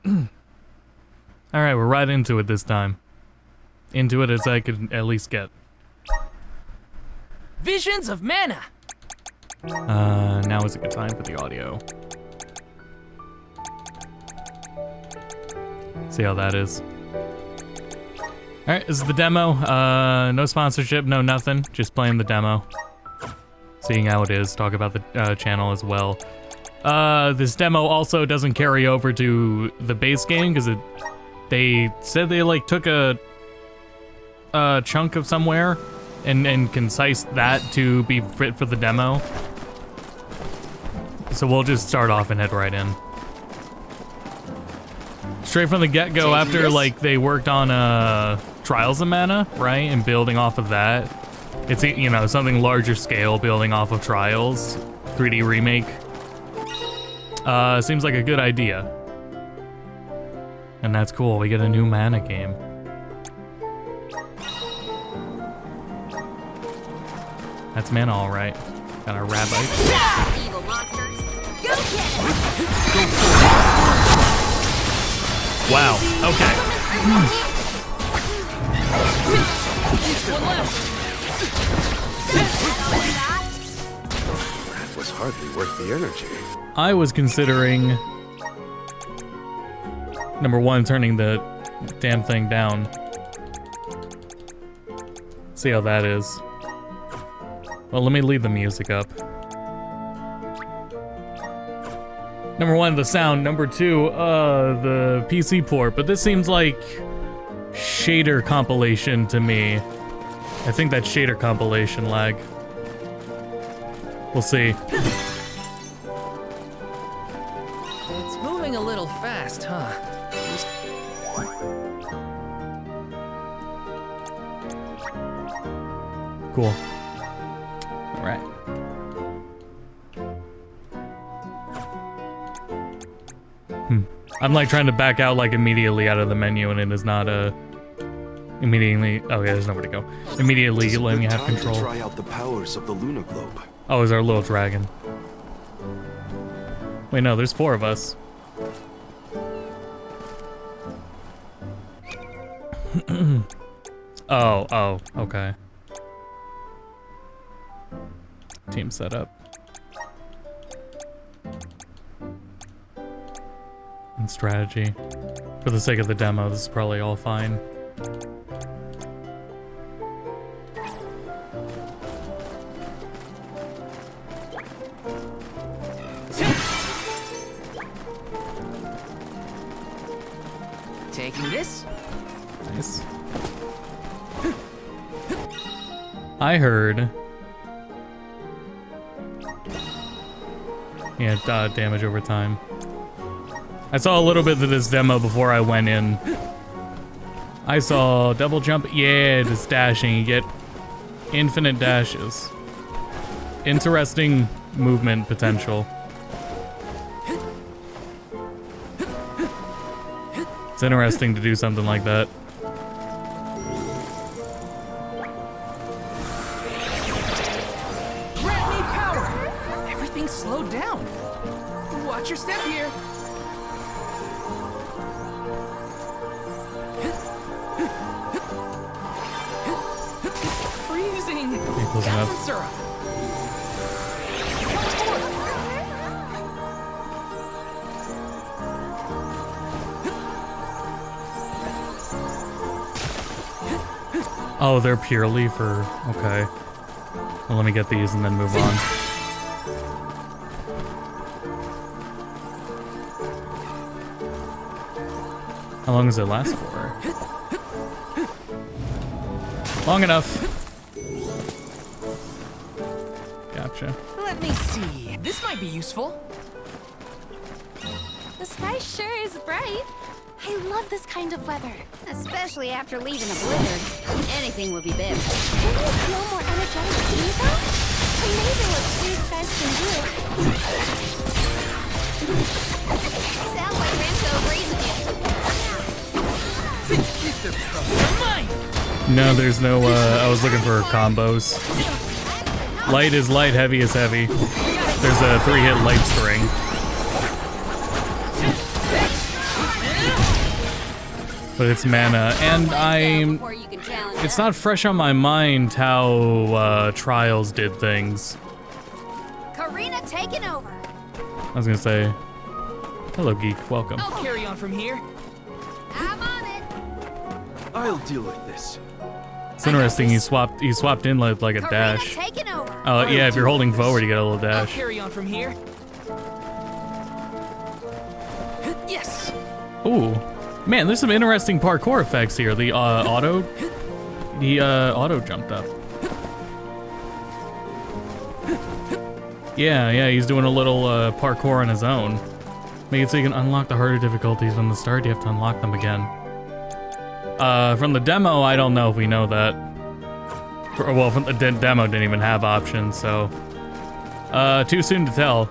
Alright, we're right into it this time. Into it as I could at least get. Visions of Mana! Now is a good time for the audio. See how that is. Alright, this is the demo. No sponsorship, no nothing. Just playing the demo. Seeing how it is. Talk about the channel as well. This demo also doesn't carry over to the base game because they said they like took a chunk of somewhere and concised that to be fit for the demo. So we'll just start off and head right in. Straight from the get-go, after like they worked on Trials of Mana, right, and building off of that. It's, you know, something larger scale, building off of Trials, 3D remake. Seems like a good idea. And that's cool, we get a new Mana game. That's Mana, all right. Got our rabbit. Evil monsters, go get it! Wow, okay. One left! That was hardly worth the energy. I was considering, number one, turning the damn thing down. See how that is. Well, let me leave the music up. Number one, the sound. Number two, the PC port. But this seems like shader compilation to me. I think that's shader compilation lag. We'll see. It's moving a little fast, huh? Cool. All right. I'm like trying to back out like immediately out of the menu, and it is not immediately. Oh yeah, there's nowhere to go. Immediately letting me have control. Try out the powers of the Luna Globe. Oh, is our little dragon? Wait, no, there's 4 of us. Oh, okay. Team setup. And strategy. For the sake of the demo, this is probably all fine. Taking this? Nice. I heard. Yeah, damage over time. I saw a little bit of this demo before I went in. I saw double jump. Yeah, just dashing. You get infinite dashes. Interesting movement potential. It's interesting to do something like that. Grant me power! Everything's slowed down. Watch your step here. Freezing. Close enough. Gas and syrup. Oh, they're purely for... Okay. Well, let me get these and then move on. How long does it last for? Long enough. Gotcha. Let me see. This might be useful. The sky sure is bright. I love this kind of weather. Especially after leaving a blizzard. Anything would be better. Can you feel more energetic to me, though? Amazing what blue skies can do. Sounds like Remco agrees with you. No, there's no, I was looking for combos. Light is light, heavy is heavy. There's a 3-hit light string. but it's mana, and I'm. Before you can challenge It's us. not fresh on my mind how Trials did things. Karina taking over. I was gonna say, hello, geek, welcome. I'll carry on from here. I'm on it. I'll deal with this. It's interesting. He swapped in like a Karina dash. taking over. Oh yeah, if you're holding forward, you get a little I'll dash. carry on from here. Yes. Ooh, man, there's some interesting parkour effects here. The auto jumped up. Yeah, he's doing a little parkour on his own. Make it so you can unlock the harder difficulties from the start. You have to unlock them again. From the demo, I don't know if we know that. Well, from the demo didn't even have options, so too soon to tell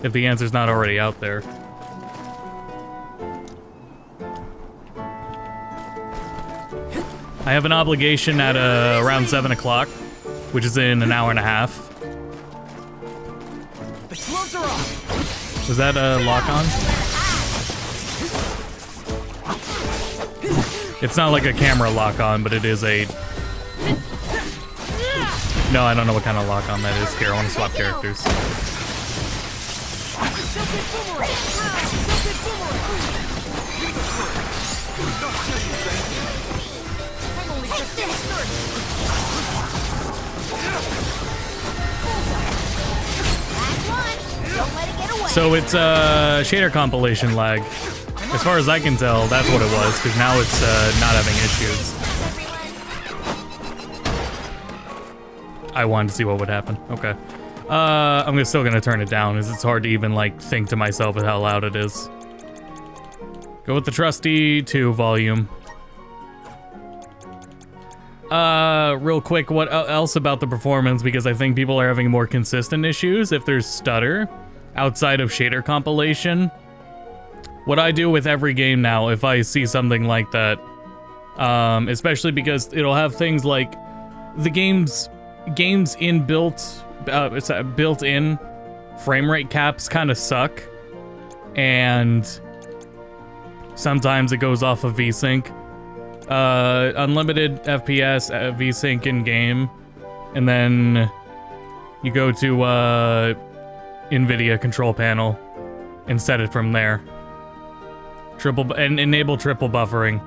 if the answer's not already out there. I have an obligation at around 7 o'clock, which is in an hour and a half. The gloves are off. Was that a lock on? It's not like a camera lock on, but it is a... No, I don't know what kind of lock on that is. Here, I want to swap characters. Don't let it get away. So it's shader compilation lag. As far as I can tell, that's what it was, because now it's not having issues. I wanted to see what would happen. Okay. I'm still gonna turn it down, as it's hard to even like think to myself with how loud it is. Go with the trusty 2 volume. Real quick, what else about the performance? Because I think people are having more consistent issues if there's stutter outside of shader compilation. What I do with every game now, if I see something like that, especially because it'll have things like the game's built-in frame rate caps kind of suck, and sometimes it goes off of VSync. Unlimited FPS VSync in game, and then you go to NVIDIA control panel and set it from there. Enable triple buffering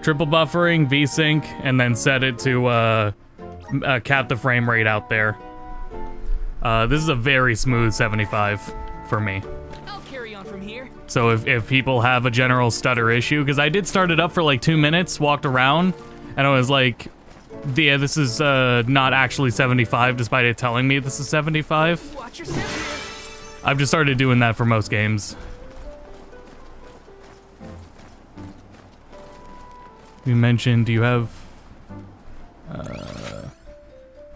VSync, and then set it to cap the frame rate out there. This is a very smooth 75 for me. I'll carry on from here. So if people have a general stutter issue, because I did start it up for like 2 minutes, walked around, and I was like, yeah, this is not actually 75, despite it telling me this is 75. Watch your step here. I've just started doing that for most games. You mentioned, do you have...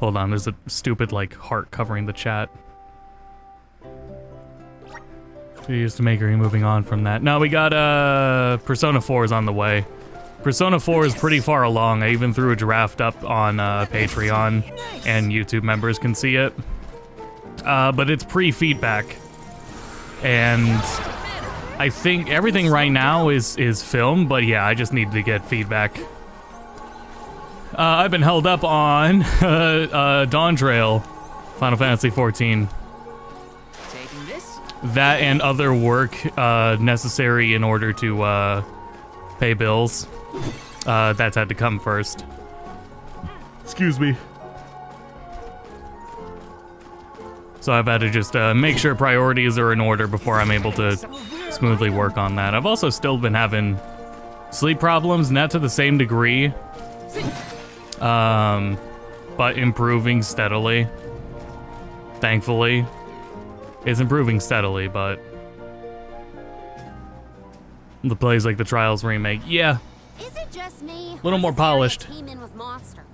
hold on, there's a stupid, like, heart covering the chat. Used to make her moving on from that. No, we got Persona 4 is on the way. Persona 4 is pretty far along. I even threw a draft up on Patreon, and YouTube members can see it. But it's pre-feedback, and I think everything right now is filmed. But yeah, I just need to get feedback. I've been held up on Dawn Trail, Final Fantasy 14. Taking this. That and other work necessary in order to pay bills. That's had to come first. Excuse me. So I've had to just make sure priorities are in order before I'm able to smoothly work on that. I've also still been having sleep problems, not to the same degree, but improving steadily. Thankfully. It's improving steadily, but the plays like the Trials remake, yeah, Is it just me? Little more polished. Team in with monsters.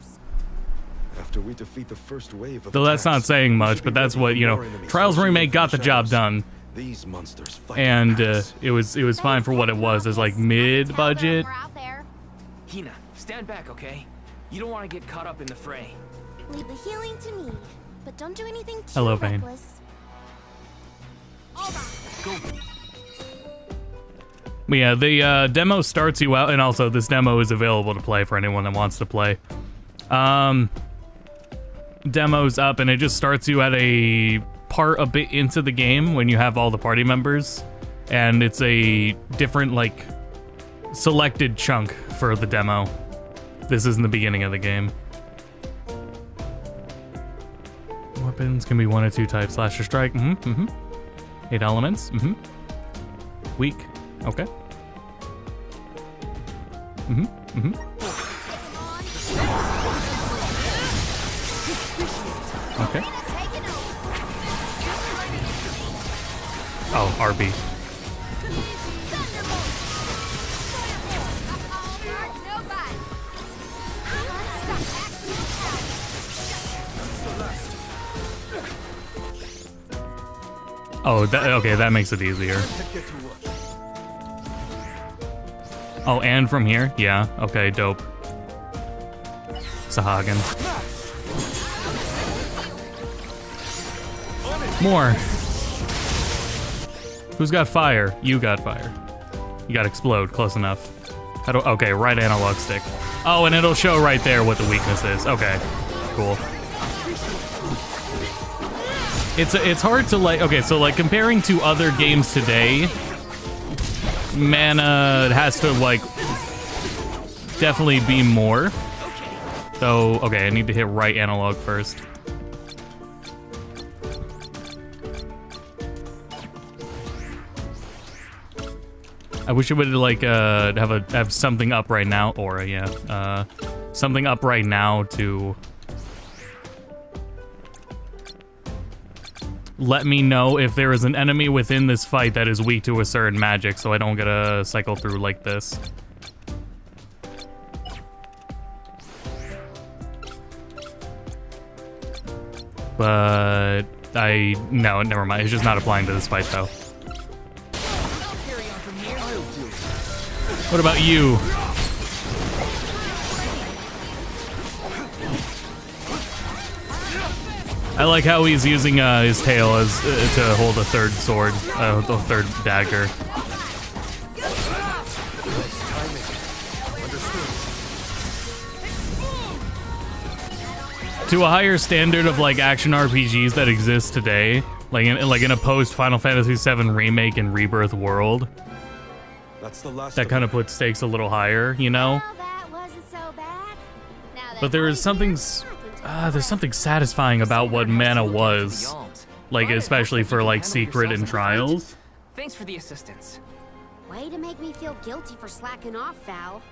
After we defeat the first wave of though that's not attacks, saying we much, should but be that's ready what, for you know, more enemies Trials emerging remake from got the job shadows. done, These monsters fight and us. it was fine for what it was. It's like mid-budget. We're out there. Hina, stand back, okay? You don't want to get caught up in the fray. Leave the healing to me, but don't do anything too Hello, Vayne. reckless. All right. Go. But yeah, the demo starts you out, and also this demo is available to play for anyone that wants to play. Demo's up, and it just starts you at a part a bit into the game when you have all the party members, and it's a different, like, selected chunk for the demo. This isn't the beginning of the game. Weapons can be 1 or 2 types. Slash or strike. 8 elements. Weak. Okay. Okay. Oh, RB. Oh, okay, that makes it easier. Oh, and from here? Yeah, okay, dope. Sahagin. More. Who's got fire? You got fire. You got explode, close enough. How do, okay, right analog stick. Oh, and it'll show right there what the weakness is. Okay, cool. It's hard to, like, okay, so like comparing to other games today, mana has to, like, definitely be more. So, okay, I need to hit right analog first. I wish it would, like, have something up right now, or yeah, something up right now to let me know if there is an enemy within this fight that is weak to a certain magic, so I don't get a cycle through like this. But no, never mind. It's just not applying to this fight though. What about you? I like how he's using his tail as to hold a third sword, a third dagger. To a higher standard of like action RPGs that exist today, like in a post Final Fantasy VII Remake and Rebirth world, That's the last that kind of puts stakes a little higher, you know? Well, that wasn't so bad. Now But there is something, there's something satisfying about what mana was, like especially for like Secret and Trials. Thanks for the assistance. Way to make me feel guilty for slacking off, Val.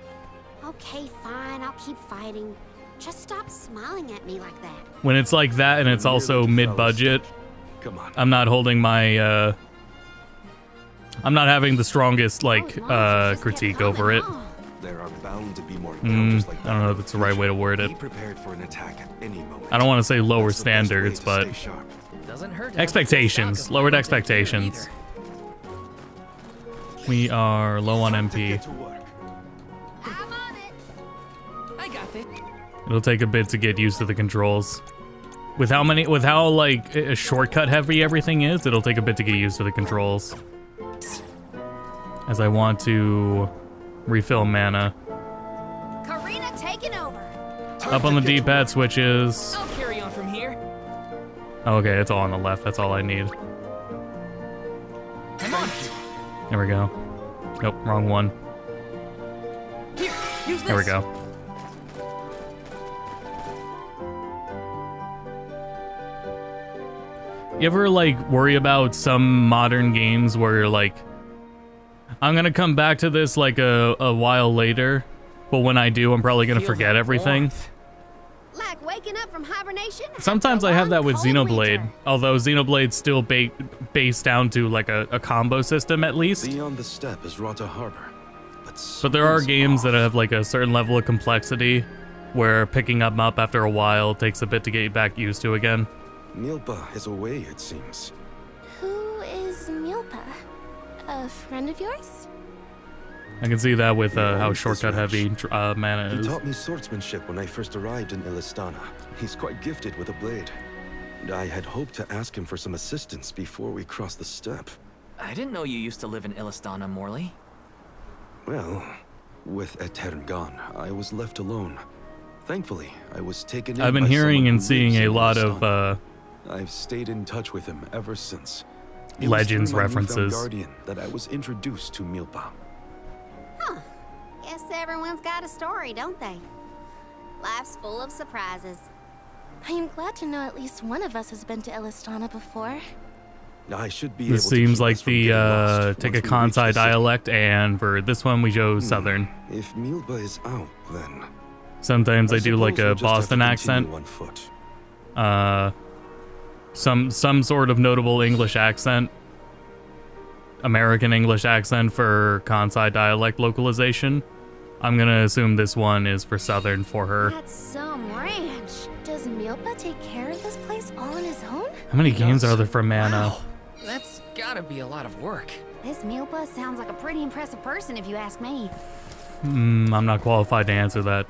Okay, fine, I'll keep fighting. Just stop smiling at me like that. When it's like that and it's also mid-budget, Come on. I'm not holding my, I'm not having the strongest, like, critique over it. There are bound to be more I encounters like that. don't know if that's the right way to word it. Be prepared for an attack at any moment. I don't want to say lower That's the best way standards, to but stay sharp. Doesn't hurt to have expectations, a stock of lowered limited expectations. either. We are low on MP. Get to work. I'm on it. I got it. It'll take a bit to get used to the controls. With how like shortcut heavy everything is, it'll take a bit to get used to the controls. As I want to refill mana. Karina taking over. Up on the D-pad switches. I'll carry on from here. Okay, it's all on the left. That's all I need. I'm on. There we go. Nope, wrong one. Here, use this. There we go. You ever, like, worry about some modern games where you're like, I'm gonna come back to this, like, a while later, but when I do, I'm probably gonna Feel forget that everything? warmth. Like waking up from hibernation? Sometimes after I a have that long, with cold Xenoblade, winter. although Xenoblade's still based down to, like, a combo system, at least. Beyond the steppe is Rata Harbor. But there are something's games that off. have, like, a certain level of complexity, where picking them up after a while takes a bit to get back used to again. Nilpa is away, it seems. Who is Milpa? A friend of yours? I can see that with how This shortcut ranch. heavy mana He is. taught me swordsmanship when I first arrived in Illistana. He's quite gifted with a blade. And I had hoped to ask him for some assistance before we crossed the steppe. I didn't know you used to live in Illistana, Morley. Well, with Etern gone, I was left alone. Thankfully, I was taken in I've been by hearing someone and who seeing lives a in lot Illistana. of I've stayed in touch with him ever since. It was Legends through my newfound references. guardian that I was introduced to Milpa. Huh. Guess everyone's got a story, don't they? Life's full of surprises. I am glad to know at least one of us has been to Illistana before. I should be This able to seems keep like us from the getting lost take once a we reach Kansai the city. dialect, and for this one we chose Southern. If Milpa is out, then Sometimes they do like suppose we'll a just have to Boston accent. continue on foot. Some sort of notable English accent, American English accent for Kansai dialect localization. I'm gonna assume this one is for Southern for her. That's some ranch. Does Milpa take care of this place all on his own? How many games are there for Mana? Wow, that's gotta be a lot of work. This Milpa sounds like a pretty impressive person if you ask me. I'm not qualified to answer that.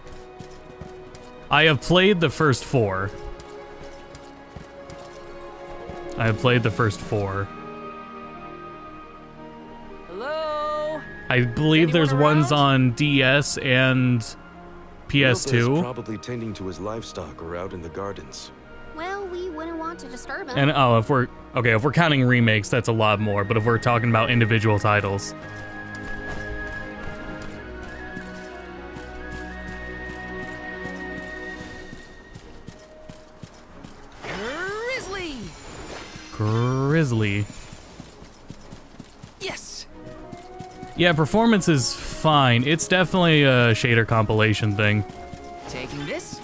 I have played the first 4. Hello? I believe there's anyone ones around? on DS and Milpa is PS2. probably tending to his livestock or out in the gardens. Well, we wouldn't want to disturb him. And if we're counting remakes, that's a lot more. But if we're talking about individual titles, Grizzly. Yes. Yeah, performance is fine. It's definitely a shader compilation thing. Taking this?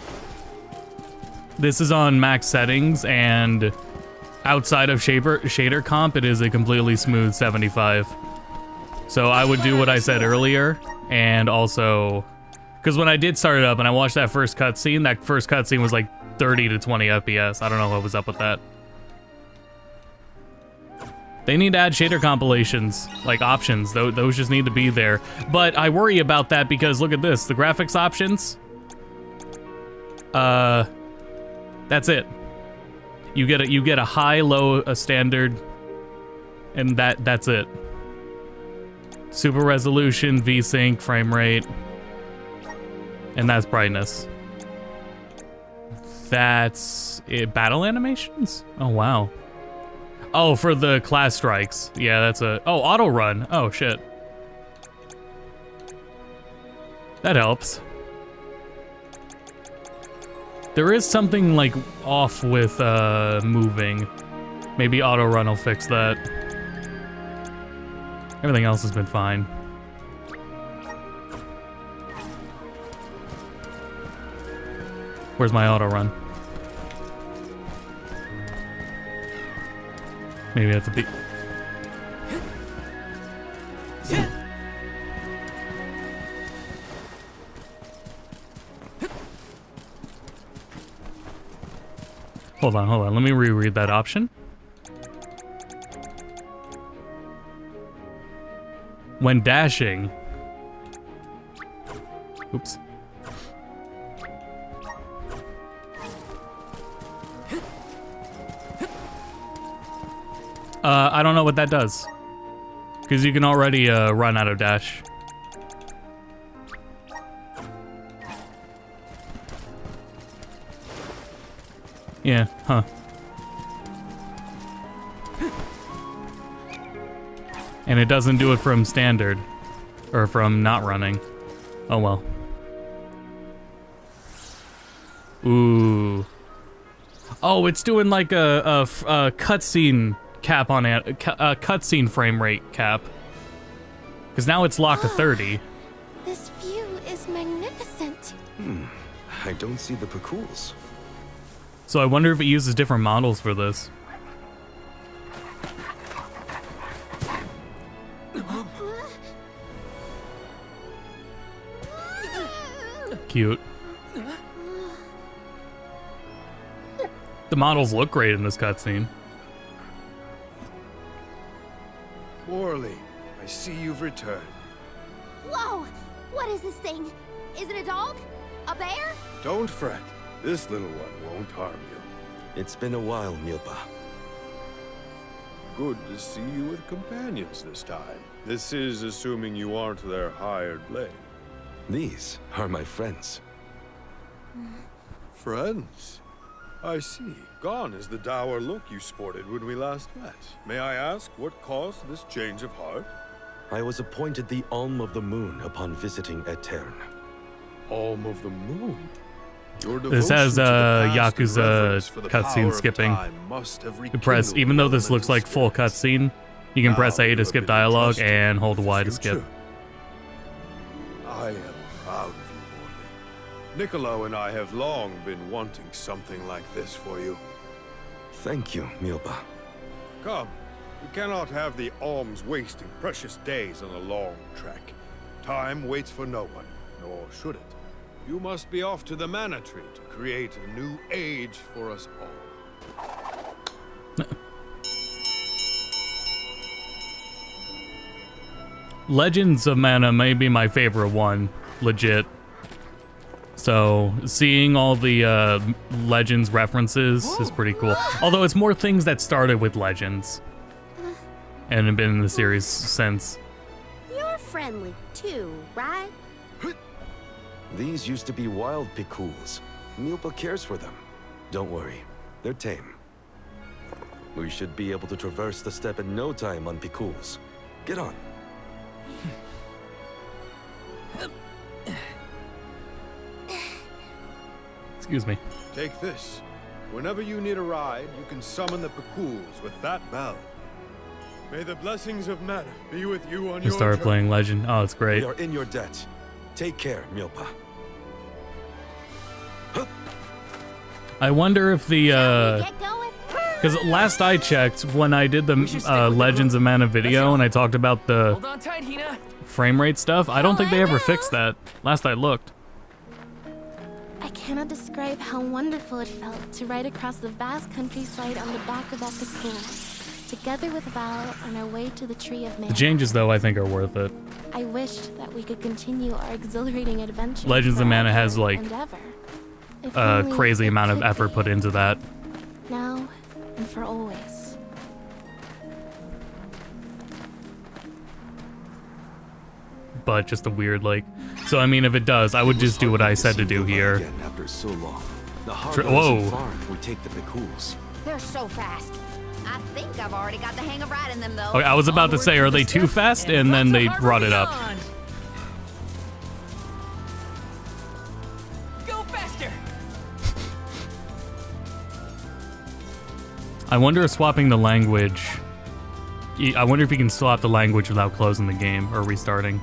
This is on max settings, and outside of shader comp, it is a completely smooth 75. So I would do what I said earlier, and also, because when I did start it up and I watched that first cutscene was like 30 to 20 FPS. I don't know what was up with that. They need to add shader compilations, like options. Those just need to be there. But I worry about that because look at this, the graphics options. That's it. You get a high, low, a standard, and that's it. Super resolution, VSync, frame rate, and that's brightness. That's it. Battle animations? Oh wow. Oh, for the class strikes. Yeah, that's auto run. Oh shit. That helps. There is something like off with moving. Maybe auto run will fix that. Everything else has been fine. Where's my auto run? Maybe that's a beat. Hold on. Let me reread that option. When dashing. Oops. I don't know what that does. Because you can already run out of dash. Yeah, huh. And it doesn't do it from standard. Or from not running. Oh well. Ooh. Oh, it's doing like a cutscene cap on it. A cutscene frame rate cap. Because now it's locked to 30. This view is magnificent. I don't see the parcours. So I wonder if it uses different models for this. Cute. The models look great in this cutscene. Morley, I see you've returned. Whoa! What is this thing? Is it a dog? A bear? Don't fret. This little one won't harm you. It's been a while, Milpa. good to see you with companions this time. This is assuming you aren't their hired blade. These are my friends. Friends? I see. Gone is the dour look you sported when we last met. May I ask what caused this change of heart? I was appointed the Alm of the Moon upon visiting Aetern. Alm of the Moon? Your This has devotion to the past and Yakuza reverence for the cutscene power of skipping. time must have You press, rekindled even though this the looks like full spirit. cutscene, you can press Now A you to have skip been dialogue entrusted and hold with Y the to skip. future. I am proud of you, Morley. Niccolo and I have long been wanting something like this for you. Thank you, Milba. Come, we cannot have the alms wasting precious days on a long trek. Time waits for no one, nor should it. You must be off to the Mana Tree to create a new age for us all. Legends of Mana may be my favorite one, legit. So seeing all the Legends references is pretty cool. Although it's more things that started with Legends and have been in the series since. You're friendly too, right? These used to be wild Pikuls. Milba cares for them. Don't worry, they're tame. We should be able to traverse the steppe in no time on Pikuls. Get on. Excuse me. Take this. Whenever you need a ride, you can summon the Pikuls with that bell. May the blessings of Mana be with you on I your started journey. playing Legend. Oh, it's great. We are in your debt. Take care, Milpa. I wonder if the Get going? because last I checked, when I did the should stick with the Legends of Mana Let's video go. and I talked about the Hold on tight, Hina. frame rate stuff, I don't think they ever fixed that. Last I looked. I cannot describe how wonderful it felt to ride across the vast countryside on the back of that Pikul, together with Val on our way to the Tree of The Mana. changes, though, I think are worth it. I wished that we could continue our exhilarating adventure. Legends of Mana forever has, like, and ever. If A only crazy it amount of could effort be. put into that. Now and for always. But just a weird, like... So, I mean, if it does, I would just do what I said to do here. Again after so long. The Whoa. harbor isn't far if we take the Pikuls. They're so fast. I think I've already got the hang of riding them, though. Okay, I was about to say, are they too fast? And then they brought it up. Go faster! I wonder if swapping the language... I wonder if you can swap the language without closing the game or restarting.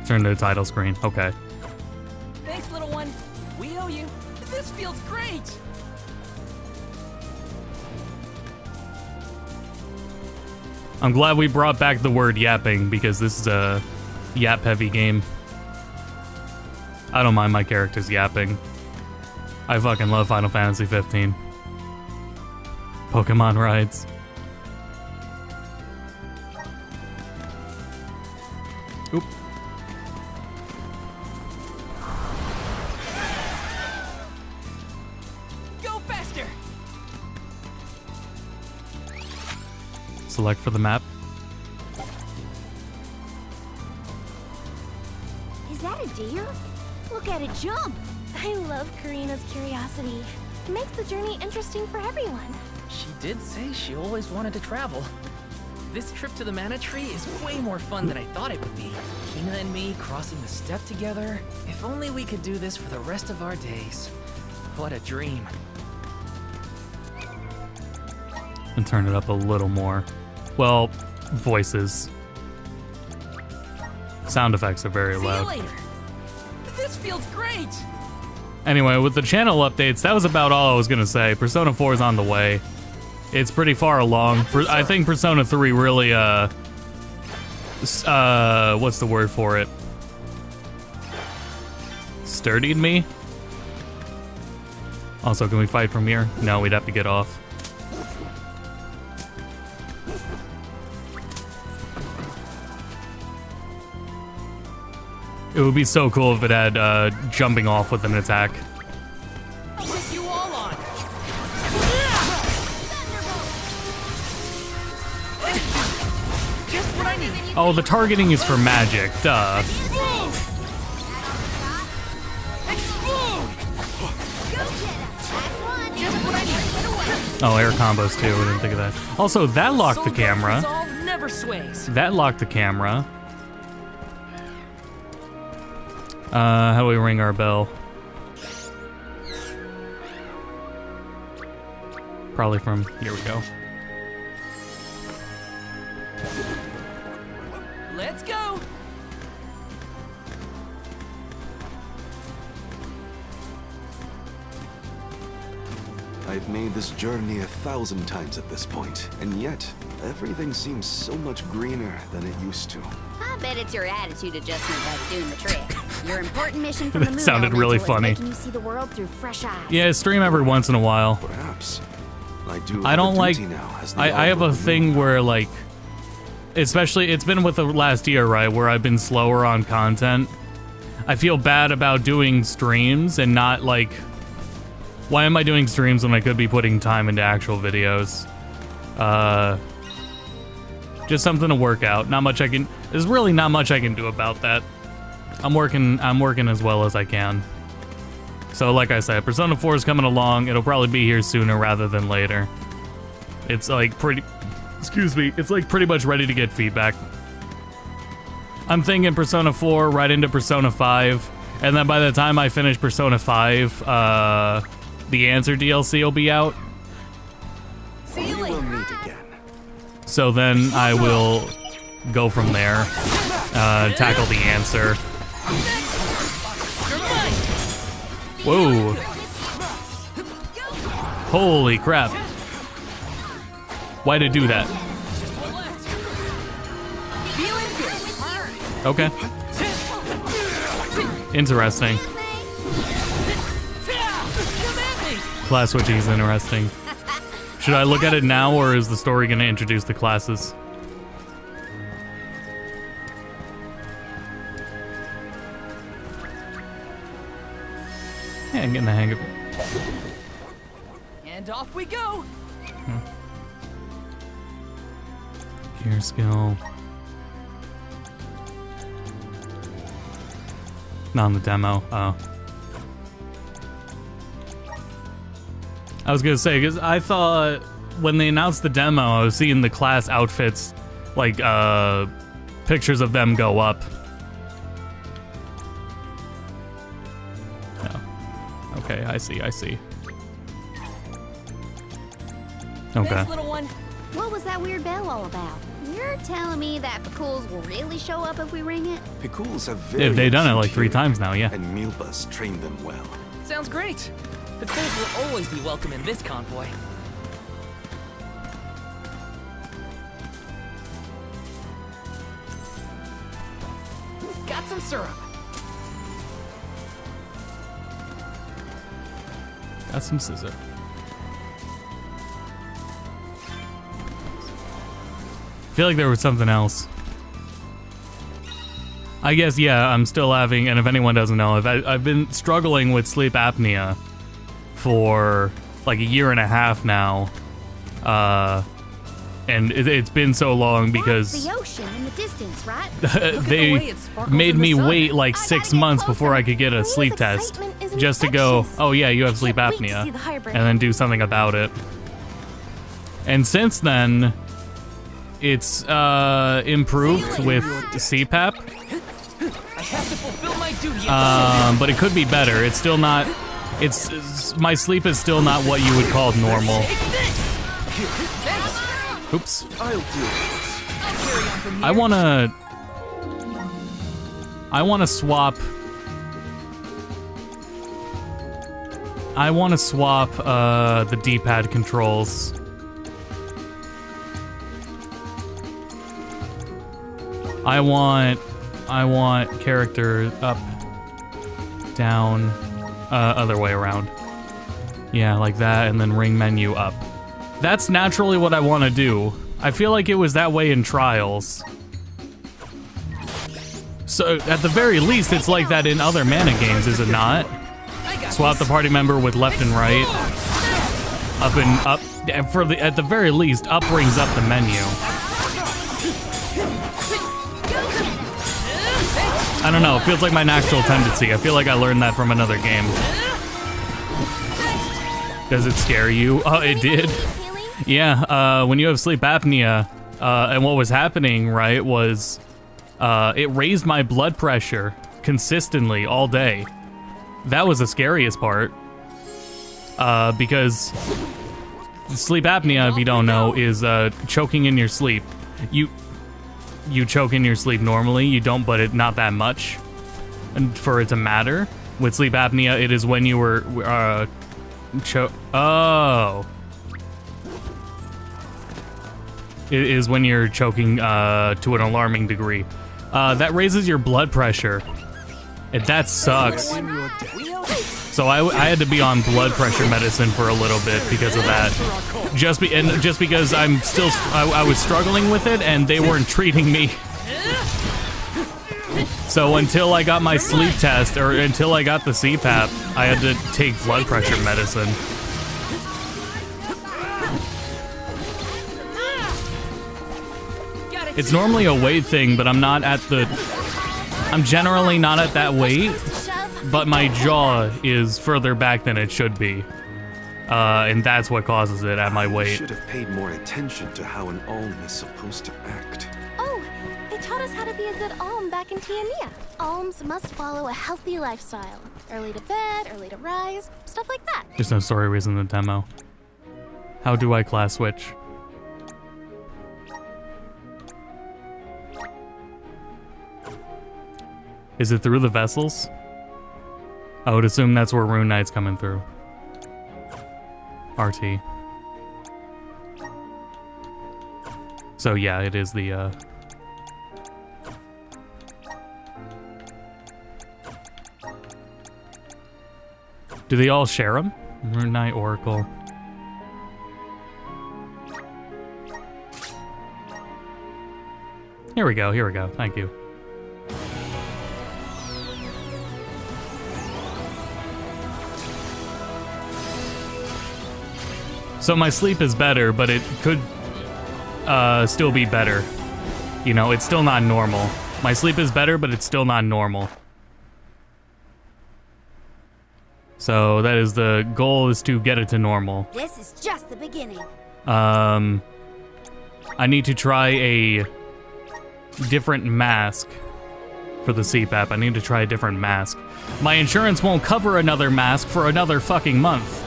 Turn to the title screen. Okay. Thanks, little one. We owe you. This feels great. I'm glad we brought back the word yapping because this is a yap-heavy game. I don't mind my characters yapping. I fucking love Final Fantasy 15. Pokemon rides. Oop. Go faster! Select for the map. Is that a deer? Look at it jump! I love Karina's curiosity. It makes the journey interesting for everyone. She did say she always wanted to travel. This trip to the Mana Tree is way more fun than I thought it would be. Hina and me crossing the steppe together. If only we could do this for the rest of our days. What a dream. And turn it up a little more. Well, voices. Sound effects are very See you loud. later. This feels great. Anyway, with the channel updates, that was about all I was gonna say. Persona 4 is on the way. It's pretty far along. I think Persona 3 really, what's the word for it? Sturdied me? Also, can we fight from here? No, we'd have to get off. It would be so cool if it had jumping off with an attack. I'll take you all on. Just what I need. Oh, the targeting is for magic. Duh. Oh, air combos too. I didn't think of that. Also, that locked the camera. Resolve never sways. That locked the camera. How do we ring our bell? Probably from, here we go. Let's go. I've made this journey 1,000 times at this point, and yet everything seems so much greener than it used to. I bet it's your attitude adjustment that's doing the trick. Your important mission from the That moon sounded really elemental is funny. making you see the world through fresh eyes. Yeah, stream every once in a while. Perhaps. I do. I don't like. Now as the I have Arbor a of the thing Moon. where like, especially it's been with the last year, right, where I've been slower on content. I feel bad about doing streams and not like. Why am I doing streams when I could be putting time into actual videos? Just something to work out. Not much I can. There's really not much I can do about that. I'm working as well as I can. So like I said, Persona 4 is coming along. It'll probably be here sooner rather than later. It's like it's like pretty much ready to get feedback. I'm thinking Persona 4 right into Persona 5, and then by the time I finish Persona 5, the Answer DLC will be out. See you We will later. meet again. So then I will go from there, tackle the Answer. You're mine. Whoa. Holy crap. Why'd it do that? Feeling good. Okay. Interesting. Come at me. Class switching is interesting. Should I look at it now, or is the story going to introduce the classes? Yeah, I'm getting the hang of it. And off we go. Gear skill. Not on the demo. Oh. I was gonna say, because I thought when they announced the demo, I was seeing the class outfits, like, pictures of them go up. Yeah. Okay, I see. Okay. Thanks, little one. What was that weird bell all about? You're telling me that Picools will really show up if we ring it? Picools have very They've done it acute like 3 hearing, times now, yeah. And Milbas trained them well. Sounds great. The Coles will always be welcome in this convoy. Got some syrup. Got some scissor. I feel like there was something else. I guess, yeah, I'm still having, and if anyone doesn't know, I've been struggling with sleep apnea for like 1.5 years now. And it's been so long because That's the ocean in the distance, right? they way it sparkles made in the me sun. wait like I gotta 6 get months closer. before I could get a Maria's sleep test excitement is just to go, infectious. oh yeah, you have I sleep can't wait to apnea, see the hybrid. and then do something about it. And since then, it's improved with CPAP, I have to fulfill my duty. but it could be better. It's still not. It's my sleep is still not what you would call normal. Take this. Thanks. Oops. I'll carry on from here. I wanna swap. I wanna swap the D-pad controls. I want character up, down, other way around. Yeah, like that, and then ring menu up. That's naturally what I want to do. I feel like it was that way in Trials. So, at the very least, it's like that in other Mana games, is it not? I got Swap the this. party member with left and right. Up and up. At the very least, up brings up the menu. I don't know, it feels like my natural tendency. I feel like I learned that from another game. Does it scare you? Oh, it did. Yeah, when you have sleep apnea, and what was happening, right, was it raised my blood pressure consistently all day. That was the scariest part. Because sleep apnea, if you don't know, is choking in your sleep. You choke in your sleep normally, you don't, but it not that much, and for it to matter. With sleep apnea, it is when you were oh. It is when you're choking to an alarming degree. That raises your blood pressure, and that sucks. So I had to be on blood pressure medicine for a little bit because of that. Just because I'm still I was struggling with it and they weren't treating me. So until I got my sleep test, or until I got the CPAP, I had to take blood pressure medicine. It's normally a weight thing, but I'm generally not at that weight. But my jaw is further back than it should be. And that's what causes it at my weight. Should have paid more attention to how an Alm is supposed to act. Oh, they taught us how to be a good Alm back in Tiania. Alms must follow a healthy lifestyle. Early to bed, early to rise, stuff like that. There's no story reason in the demo. How do I class switch? Is it through the vessels? I would assume that's where Rune Knight's coming through. RT. So yeah, it is the, Do they all share them? Rune Knight, Oracle. Here we go, thank you. So my sleep is better, but it could still be better. You know, it's still not normal. My sleep is better, but it's still not normal. So that is the goal, is to get it to normal. This is just the beginning. I need to try a different mask for the CPAP. I need to try a different mask. My insurance won't cover another mask for another fucking month.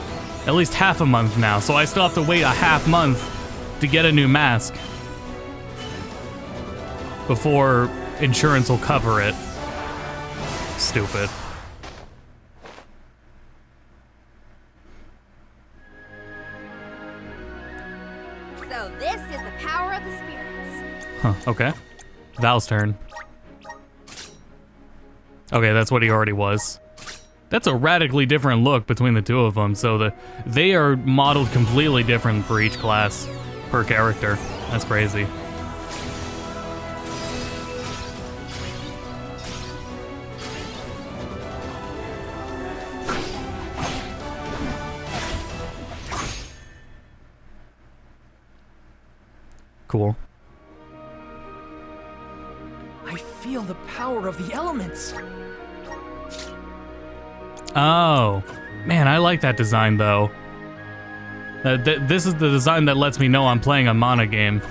At least half a month now, so I still have to wait a half month to get a new mask before insurance will cover it. Stupid. So this is the power of the spirits. Huh, okay. Val's turn. Okay, that's what he already was. That's a radically different look between the two of them, so they are modeled completely different for each class, per character. That's crazy. Cool. I feel the power of the elements. Oh, man, I like that design, though. This is the design that lets me know I'm playing a mana game.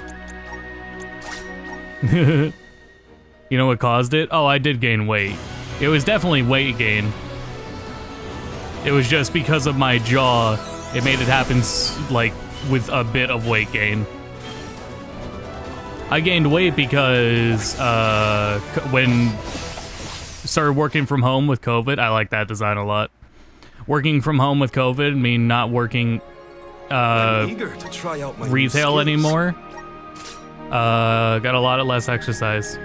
You know what caused it? Oh, I did gain weight. It was definitely weight gain. It was just because of my jaw, it made it happen, like, with a bit of weight gain. I gained weight because, when started working from home with COVID. I like that design a lot. Working from home with COVID mean not working I'm eager to try out my retail anymore. Got a lot of less exercise.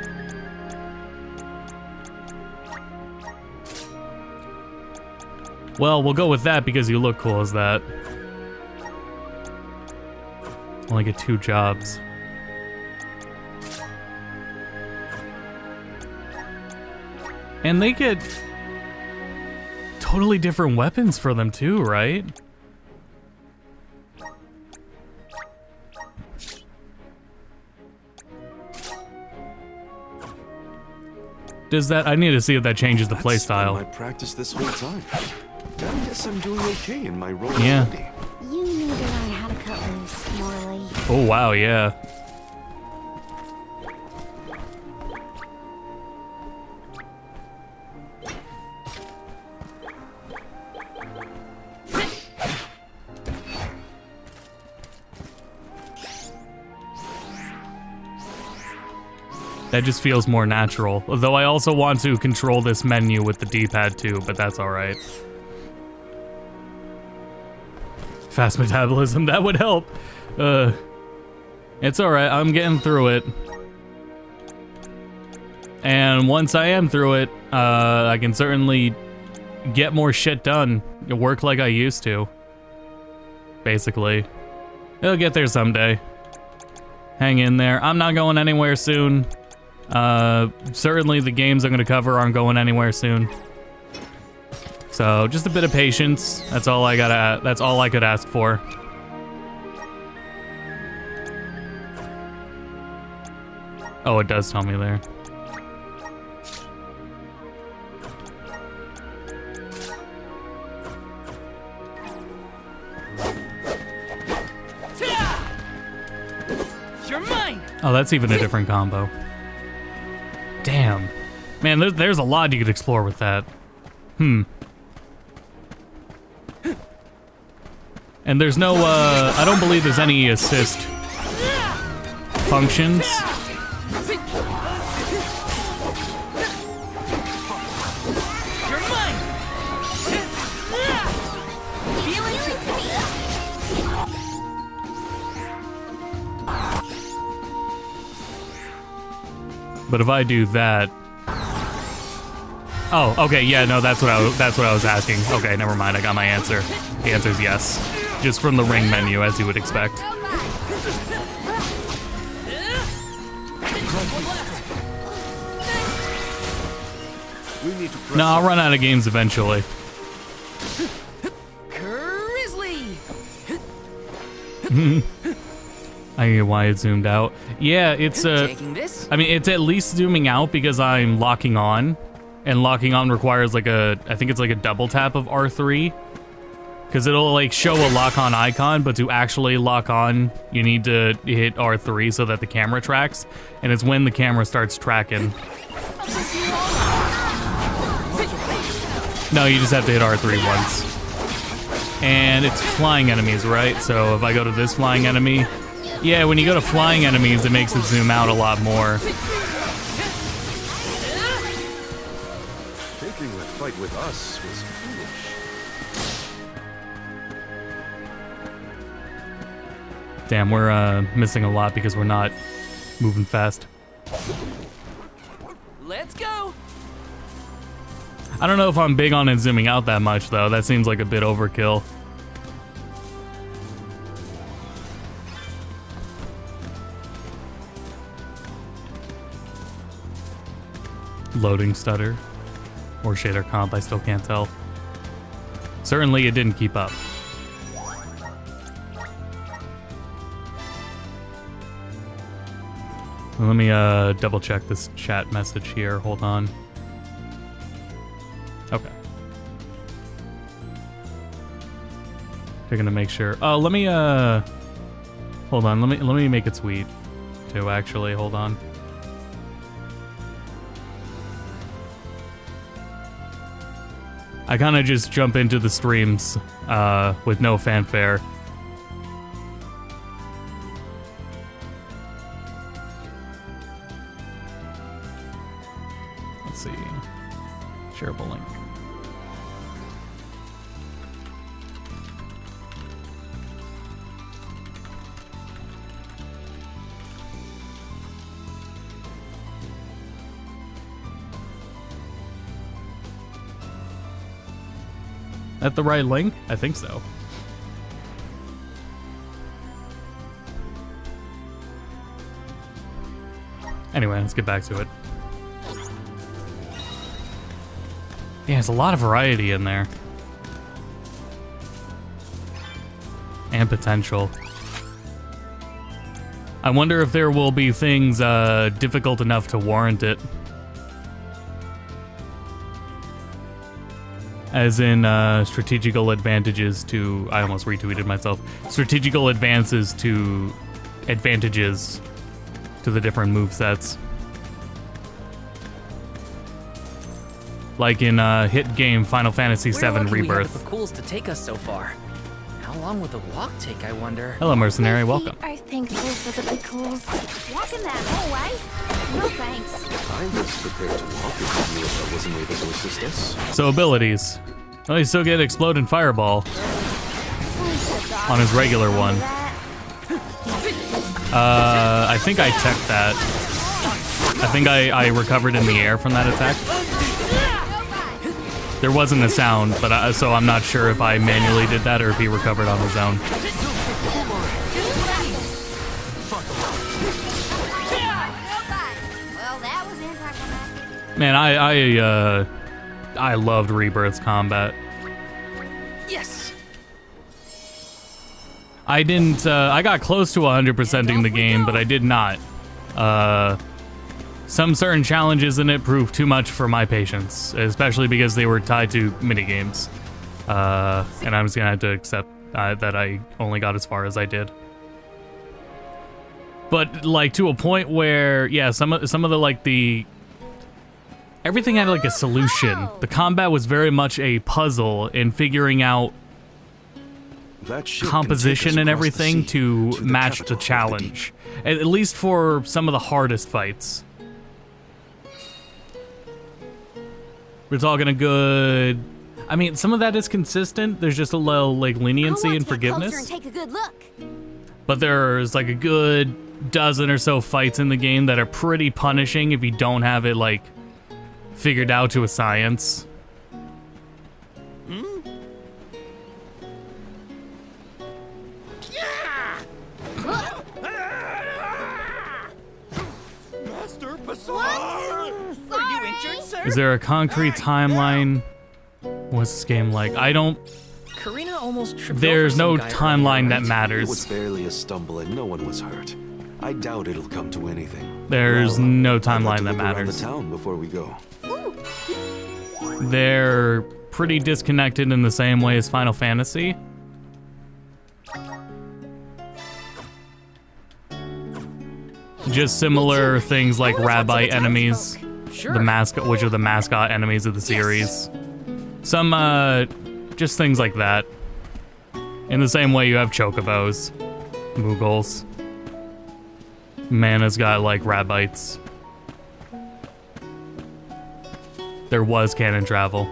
Well, we'll go with that because you look cool as that. Only get 2 jobs. And they get totally different weapons for them too, right? does that? I need to see if that changes the That's been playstyle. my practice this whole time. I guess I'm doing okay in my role Yeah. already. You need to learn how to cut loose, Morley. Oh wow, yeah. That just feels more natural. Though I also want to control this menu with the D-pad too, but that's alright. Fast metabolism, that would help. It's alright, I'm getting through it. And once I am through it, I can certainly get more shit done. Work like I used to. Basically. It'll get there someday. Hang in there. I'm not going anywhere soon. Certainly the games I'm gonna cover aren't going anywhere soon. So just a bit of patience. That's all I could ask for. Oh, it does tell me there. You're mine! Oh, that's even a different combo. Damn. Man, there's a lot you could explore with that. And there's no, I don't believe there's any assist functions. You're mine! Feeling But if I do that... Oh, okay, yeah, no, that's what I was asking. Okay, never mind, I got my answer. The answer is yes. Just from the ring menu, as you would expect. We need to press No, I'll run out of games eventually. Grizzly! I get why it zoomed out. Yeah, it's Taking this? I mean, it's at least zooming out because I'm locking on. And locking on requires like I think it's like a double tap of R3. Because it'll like show a lock on icon, but to actually lock on, you need to hit R3 so that the camera tracks. And it's when the camera starts tracking. No, you just have to hit R3 once. And it's flying enemies, right? So if I go to this flying enemy, yeah, when you go to flying enemies, it makes it zoom out a lot more. Taking the fight with us was foolish. Damn, we're missing a lot because we're not moving fast. Let's go! I don't know if I'm big on it zooming out that much, though. That seems like a bit overkill. Loading stutter. Or shader comp, I still can't tell. Certainly it didn't keep up. Let me double check this chat message here. Hold on. Okay. Checking to make sure. Oh, let me hold on. Let me make it sweet too, actually. Hold on. I kind of just jump into the streams with no fanfare. Let's see. Shareable link. That the right link? I think so. Anyway, let's get back to it. Yeah, there's a lot of variety in there. And potential. I wonder if there will be things difficult enough to warrant it. As in strategical advantages to... I almost retweeted myself. Strategical advances to advantages to the different movesets. Like in hit game Final Fantasy VII We're lucky Rebirth. we have the Picools to take us so far. How long would the walk take, I wonder? Hello, mercenary. My Welcome. feet are thankful for the Picools. Walking that whole way? No thanks. I was prepared to walk if Milka wasn't able to assist us. So abilities. Well, you still get Exploding Fireball on his regular one. I think I teched that. I think I recovered in the air from that attack. There wasn't a sound, but so I'm not sure if I manually did that or if he recovered on his own. Well, that was anticlimactic. Man, I loved Rebirth's combat. Yes! I didn't, I got close to 100%ing the game, but I did not. Some certain challenges in it proved too much for my patience, especially because they were tied to minigames. And I'm just gonna have to accept that I only got as far as I did. But like to a point where, yeah, some of the like the everything had like a solution. The combat was very much a puzzle in figuring out That ship can take us composition and across the everything sea to the match capital the of deep. challenge. At least for some of the hardest fights. We're talking a good... I mean, some of that is consistent. There's just a little like leniency and forgiveness. And take a good look. But there's like a good dozen or so fights in the game that are pretty punishing if you don't have it like figured out to a science. Master Bazaar! Are you injured, sir? Is there a concrete timeline? What's this game like? I don't... Karina almost tripped There's over no some guy timeline that earlier, right? It was matters. barely a stumble and no one was hurt. I doubt it'll come to anything. There's Well, no I'd like timeline to that look around matters. the town before we go. They're pretty disconnected in the same way as Final Fantasy. Just similar things like rabbi enemies, Sure. the mascot, which are the mascot enemies of the series. Some just things like that. In the same way you have chocobos, Moogles. Mana's got like rabbites. There was canon travel.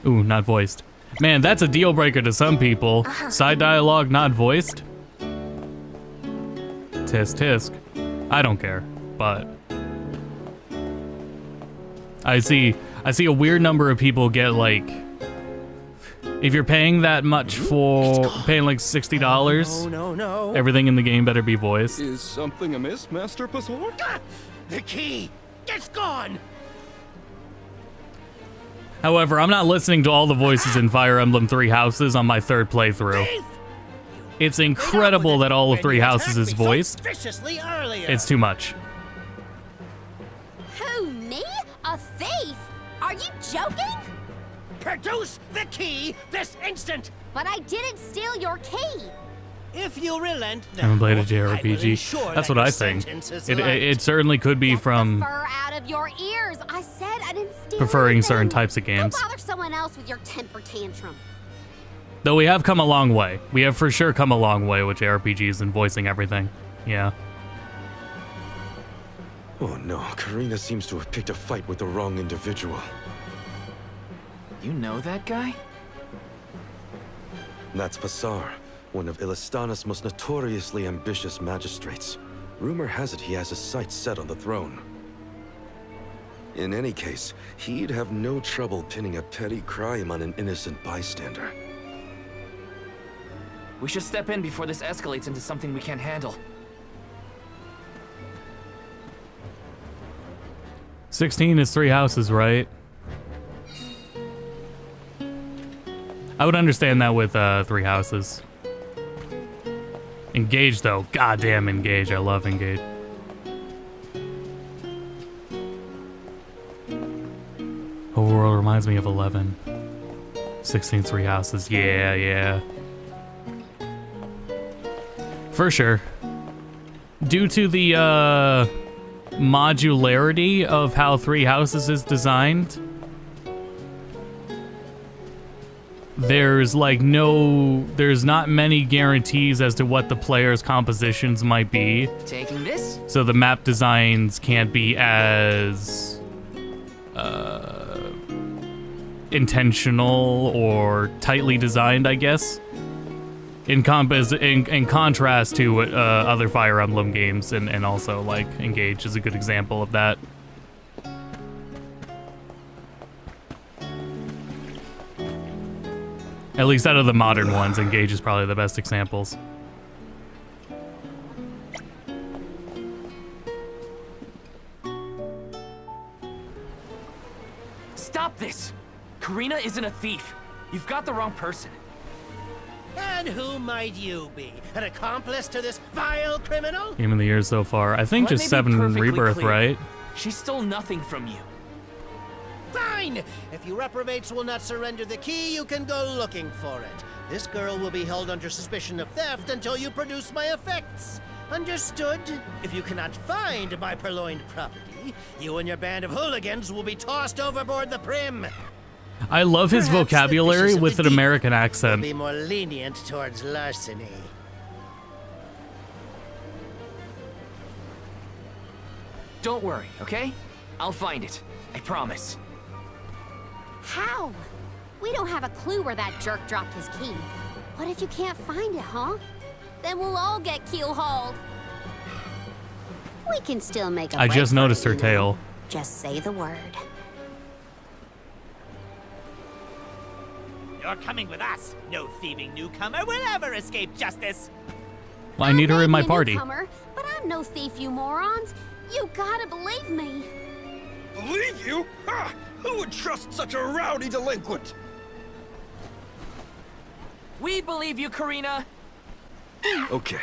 Ooh, not voiced. Man, that's a deal breaker to some people. Side dialogue not voiced. Tisk tisk. I don't care, but I see a weird number of people get like, if you're paying that much for paying like $60, No. everything in the game better be voiced. Is something amiss, Master Bazaar? The key! It's gone! However, I'm not listening to all the voices in Fire Emblem Three Houses on my third playthrough. It's incredible that all of Three Houses is voiced. Viciously earlier. It's too much. Who, me? A thief? Are you joking? Produce the key this instant! But I didn't steal your key. If you relent, I haven't played a now, I will JRPG. ensure That's that what your I think. sentence is It certainly could be Get from the fur out of your ears. I said I didn't steal preferring anything. certain types of Go games. bother someone else with your temper tantrum. Though we have come a long way. We have for sure come a long way with JRPGs and voicing everything. Yeah. Oh no, Karina seems to have picked a fight with the wrong individual. You know that guy? That's Passar, one of Ilistana's most notoriously ambitious magistrates. Rumor has it he has his sights set on the throne. In any case, he'd have no trouble pinning a petty crime on an innocent bystander. We should step in before this escalates into something we can't handle. 16 is Three Houses, right? I would understand that with Three Houses. Engage, though. Goddamn Engage. I love Engage. Overworld reminds me of 11. 16 three houses. Yeah, yeah. For sure. Due to the modularity of how Three Houses is designed, there's not many guarantees as to what the player's compositions might be. Taking this? So the map designs can't be as intentional or tightly designed, I guess. In contrast to other Fire Emblem games, and also like Engage is a good example of that. At least out of the modern ones, Engage is probably the best examples. Stop this! Karina isn't a thief. You've got the wrong person. And who might you be? An accomplice to this vile criminal? Game of the year so far. I think Let just me be 7 perfectly Rebirth, clear. right? She stole nothing from you. Fine! If you reprobates will not surrender the key, you can go looking for it. This girl will be held under suspicion of theft until you produce my effects. Understood? If you cannot find my purloined property, you and your band of hooligans will be tossed overboard the Prim. I love his Perhaps the vocabulary fishes of with the an deep American will accent. be more lenient towards larceny. Don't worry, okay? I'll find it. I promise. How? We don't have a clue where that jerk dropped his key. What if you can't find it, huh? Then we'll all get keel-hauled. We can still make a I break just for noticed it, her you know. tail. Just say the word. You're coming with us. No thieving newcomer will ever escape justice. Well, I need her in my may be a party. newcomer, but I'm no thief, you morons. You gotta believe me. Believe you? Ha! Who would trust such a rowdy delinquent? We believe you, Karina. Okay.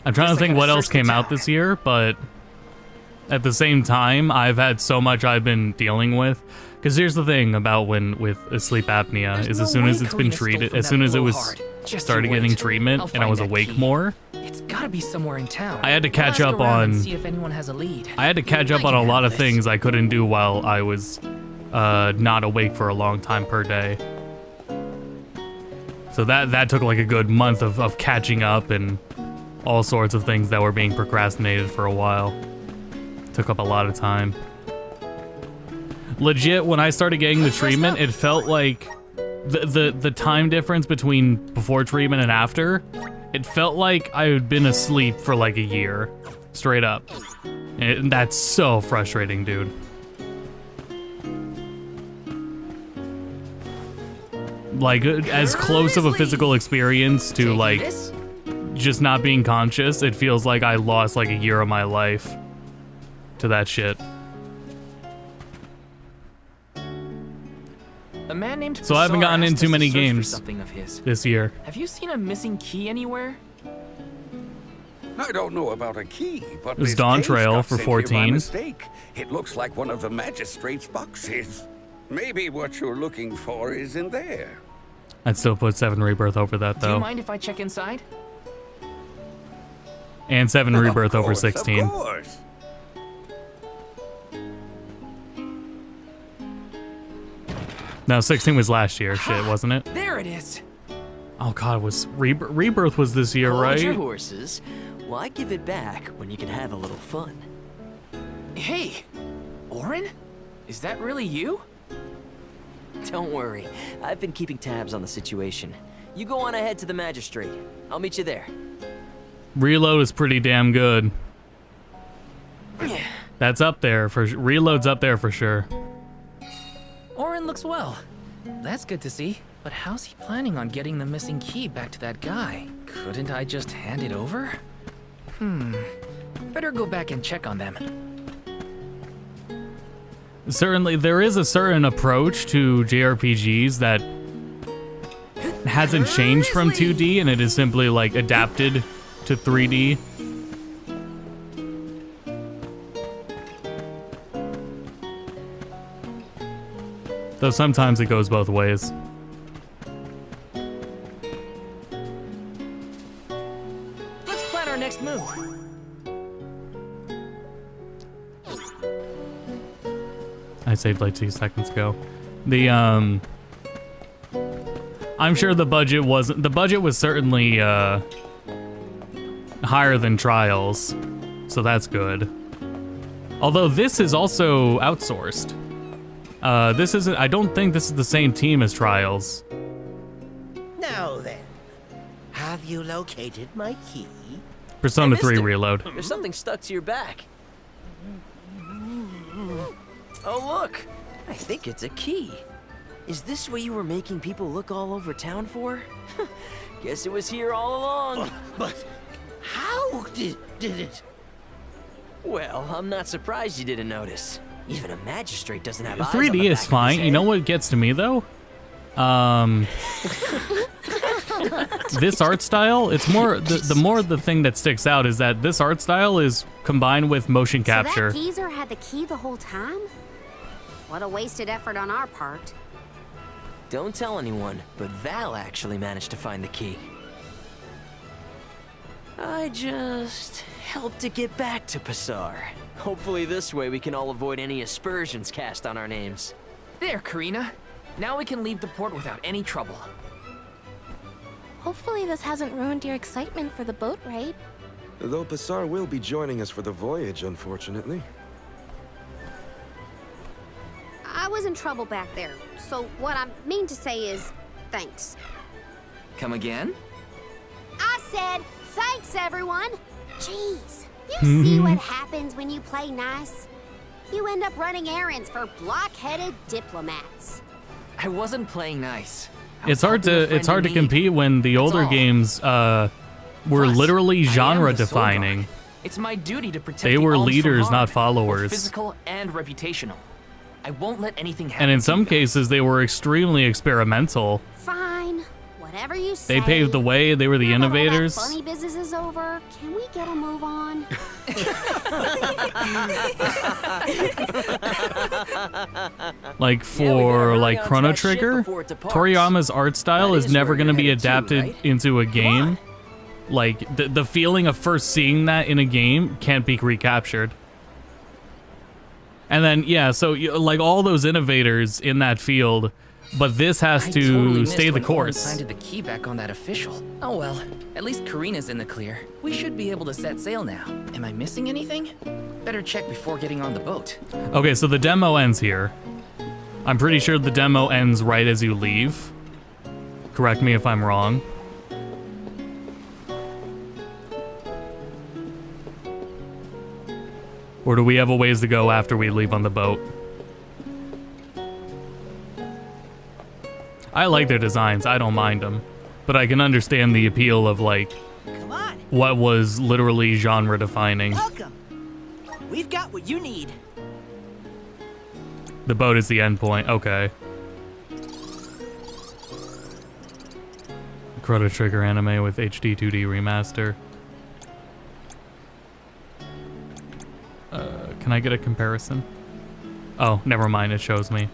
I'm trying to Guess I think gotta what else search the came out town. this year, but at the same time, I've had so much I've been dealing with. Because here's the thing about with sleep apnea There's is no as soon as way it's been Karina stole treated, from as that soon as it was blowhard. Just started you getting wait. treatment I'll and I find was that awake key. more, It's gotta be somewhere in town. I had to I'll catch ask up around and on- see if anyone has a lead. I had to catch up on a lot of things I couldn't do while I was not awake for a long time per day. So that took like a good month of catching up and all sorts of things that were being procrastinated for a while. Took up a lot of time. Legit, when I started getting the treatment, it felt like the time difference between before treatment and after, it felt like I had been asleep for like a year, straight up. And that's so frustrating, dude. Like, as close of a physical experience to Taking like this? just not being conscious, it feels like I lost like a year of my life to that shit. A man named So I haven't Bassar gotten in asked too us to many search for games something of his. this year. Have you seen a missing key anywhere? I don't know about a key, but It was Miss Dawn Case Trail got for sent here by 14. mistake. It looks like one of the magistrate's boxes. Maybe what you're looking for is in there. I'd still put 7 Rebirth over that Do you though. mind if I check inside? And 7 Rebirth Of over course, 16. Of course. No, 16 was last year, shit, wasn't it? There it is. Oh god, was Rebirth was this year, Hold your right? horses. Why give it back when you can have a little fun? Hey, Orin? Is that really you? Don't worry, I've been keeping tabs on the situation. You go on ahead to the magistrate. I'll meet you there. Reload is pretty damn good. That's up there for Reload's up there for sure. Orin looks well. That's good to see. But how's he planning on getting the missing key back to that guy? Couldn't I just hand it over? Better go back and check on them. Certainly, there is a certain approach to JRPGs that hasn't changed from 2D and it is simply like adapted to 3D. Though sometimes it goes both ways. Let's plan our next move. I saved like 2 seconds ago. I'm sure the budget was certainly higher than Trials, so that's good. Although this is also outsourced. I don't think this is the same team as Trials. Now then, have you located my key? Persona Hey, 3 mister, Reload. There's something stuck to your back. Oh, look. I think it's a key. Is this what you were making people look all over town for? Guess it was here all along. But how did it? Well, I'm not surprised you didn't notice. Even a magistrate doesn't have eyes 3D on the is back of fine. his You know head. what gets to me though? This art style, it's more the thing that sticks out is that this art style is combined with motion capture. So that geezer had the key the whole time? What a wasted effort on our part. Don't tell anyone, but Val actually managed to find the key. I just helped to get back to Passar. Hopefully this way we can all avoid any aspersions cast on our names. There, Karina. Now we can leave the port without any trouble. Hopefully this hasn't ruined your excitement for the boat ride. Though Passar will be joining us for the voyage, unfortunately. I was in trouble back there, so what I mean to say is thanks. Come again? I said thanks, everyone! Jeez, you see what happens when you play nice? You end up running errands for block-headed diplomats. I wasn't playing nice. It's hard to compete when the older games were literally genre defining. It's my duty to protect They the were alms from leaders, harm, not both followers. physical and reputational. I won't let anything happen. And in to some you guys. cases they were extremely experimental. Fine, whatever you say. They paved the way, they were the Now that all that innovators. funny business is over, can we get a move on? Like for like Chrono Trigger, Toriyama's art style is never going to be adapted into a game. Like the feeling of first seeing that in a game can't be recaptured. And then yeah, so like all those innovators in that field, but this has I to totally missed stay the when Owen course. planted the key back on that official. Oh well, at least Karina's in the clear. We should be able to set sail now. Am I missing anything? Better check before getting on the boat. Okay, so the demo ends here. I'm pretty sure the demo ends right as you leave. Correct me if I'm wrong. Or do we have a ways to go after we leave on the boat? I like their designs, I don't mind them. But I can understand the appeal of like what was literally genre defining. Welcome. We've got what you need. The boat is the end point, okay. Chrono Trigger anime with HD 2D remaster. Can I get a comparison? Oh, never mind, it shows me.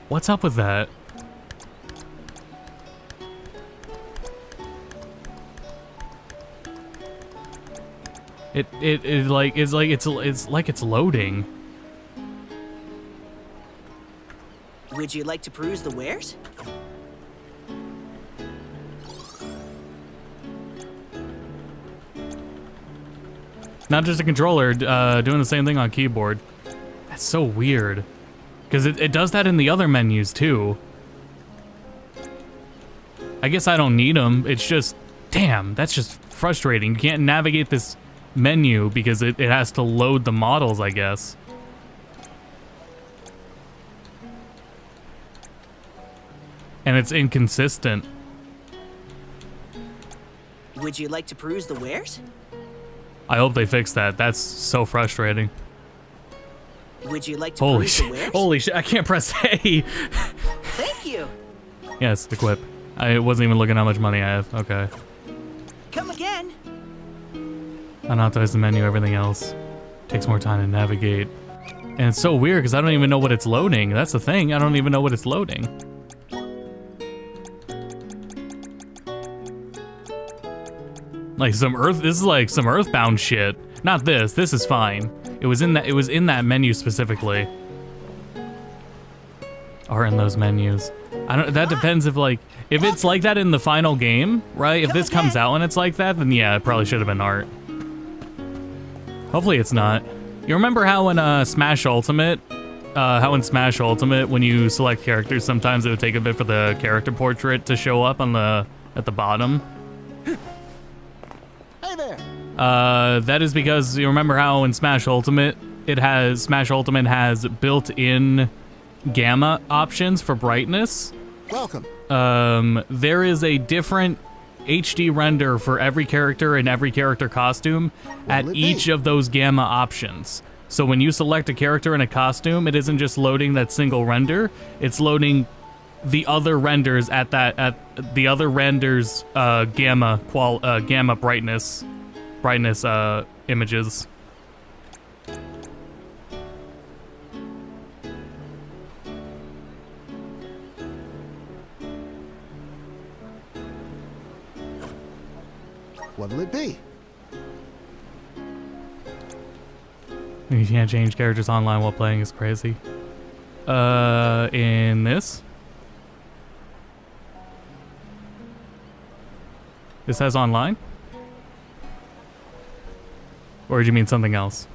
What's up with that? It's like it's loading. Would you like to peruse the wares? Not just a controller, doing the same thing on keyboard. That's so weird. Because it does that in the other menus too. I guess I don't need them. It's just, damn, that's just frustrating. You can't navigate this menu because it has to load the models, I guess. And it's inconsistent. Would you like to peruse the wares? I hope they fix that. That's so frustrating. Would you like to Holy peruse the shit! wares? Holy shit! I can't press A. Thank you. Yes, equip. I wasn't even looking how much money I have. Okay. Come again. Unauthorize the menu. Everything else takes more time to navigate. And it's so weird because I don't even know what it's loading. That's the thing. I don't even know what it's loading. Like some Earth. This is like some Earthbound shit. Not this. This is fine. It was in that. It was in that menu specifically. Or in those menus. I don't. That depends if like if it's like that in the final game, right? If this comes out and it's like that, then yeah, it probably should have been art. Hopefully it's not. You remember how in Smash Ultimate, when you select characters, sometimes it would take a bit for the character portrait to show up on the at the bottom. Hey there. That is because you remember how in Smash Ultimate has built-in gamma options for brightness. Welcome. There is a different HD render for every character and every character costume at each of those gamma options. So when you select a character in a costume, it isn't just loading that single render, it's loading the other renders at the other renders gamma brightness images. What'll it be? You can't change characters online while playing is crazy. In this? This has online? Or did you mean something else?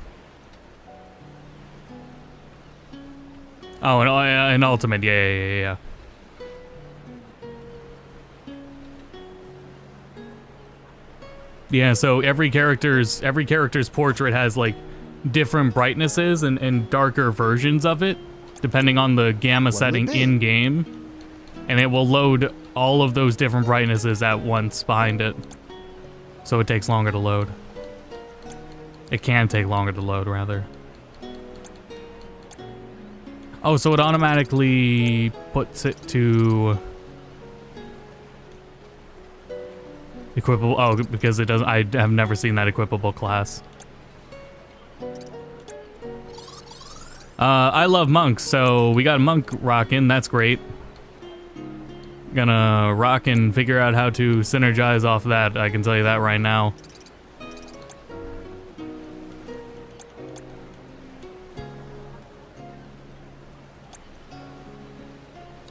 Oh, in Ultimate, yeah. Yeah, so every character's portrait has like different brightnesses and darker versions of it, depending on the gamma setting in game, and it will load all of those different brightnesses at once behind it. So it takes longer to load. It can take longer to load, rather. Oh, so it automatically puts it to equipable. Oh, because it doesn't. I have never seen that equipable class. I love monks, so we got a monk rocking. That's great. Gonna rock and figure out how to synergize off that. I can tell you that right now.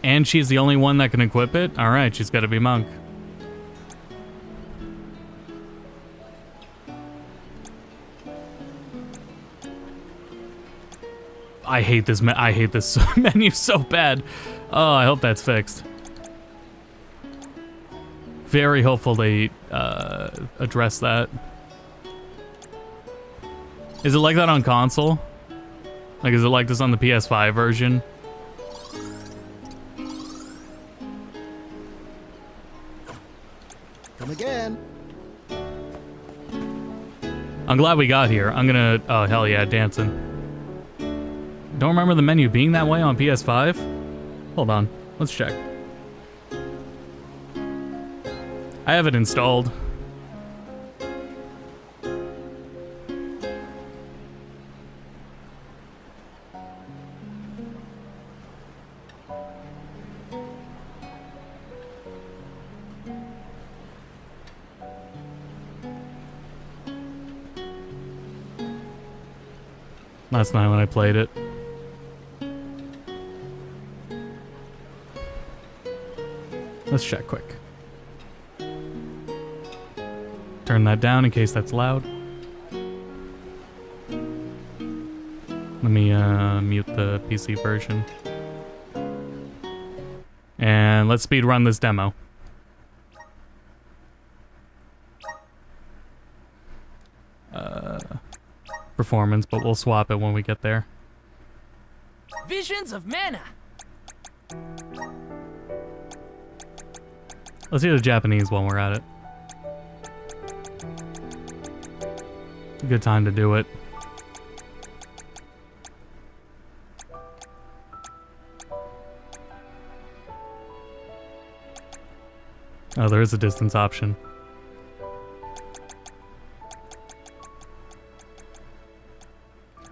And she's the only one that can equip it? Alright, she's gotta be monk. I hate this menu so bad. Oh, I hope that's fixed. Very hopeful they address that. Is it like that on console? Like, is it like this on the PS5 version? Come again. I'm glad we got here. I'm gonna... Oh, hell yeah, dancing. Don't remember the menu being that way on PS5? Hold on. Let's check. I have it installed. Last night when I played it. Let's check quick. Turn that down in case that's loud. Let me mute the PC version. And let's speed run this demo. Performance, but we'll swap it when we get there. Visions of Mana. Let's hear the Japanese while we're at it. Good time to do it. Oh, there is a distance option.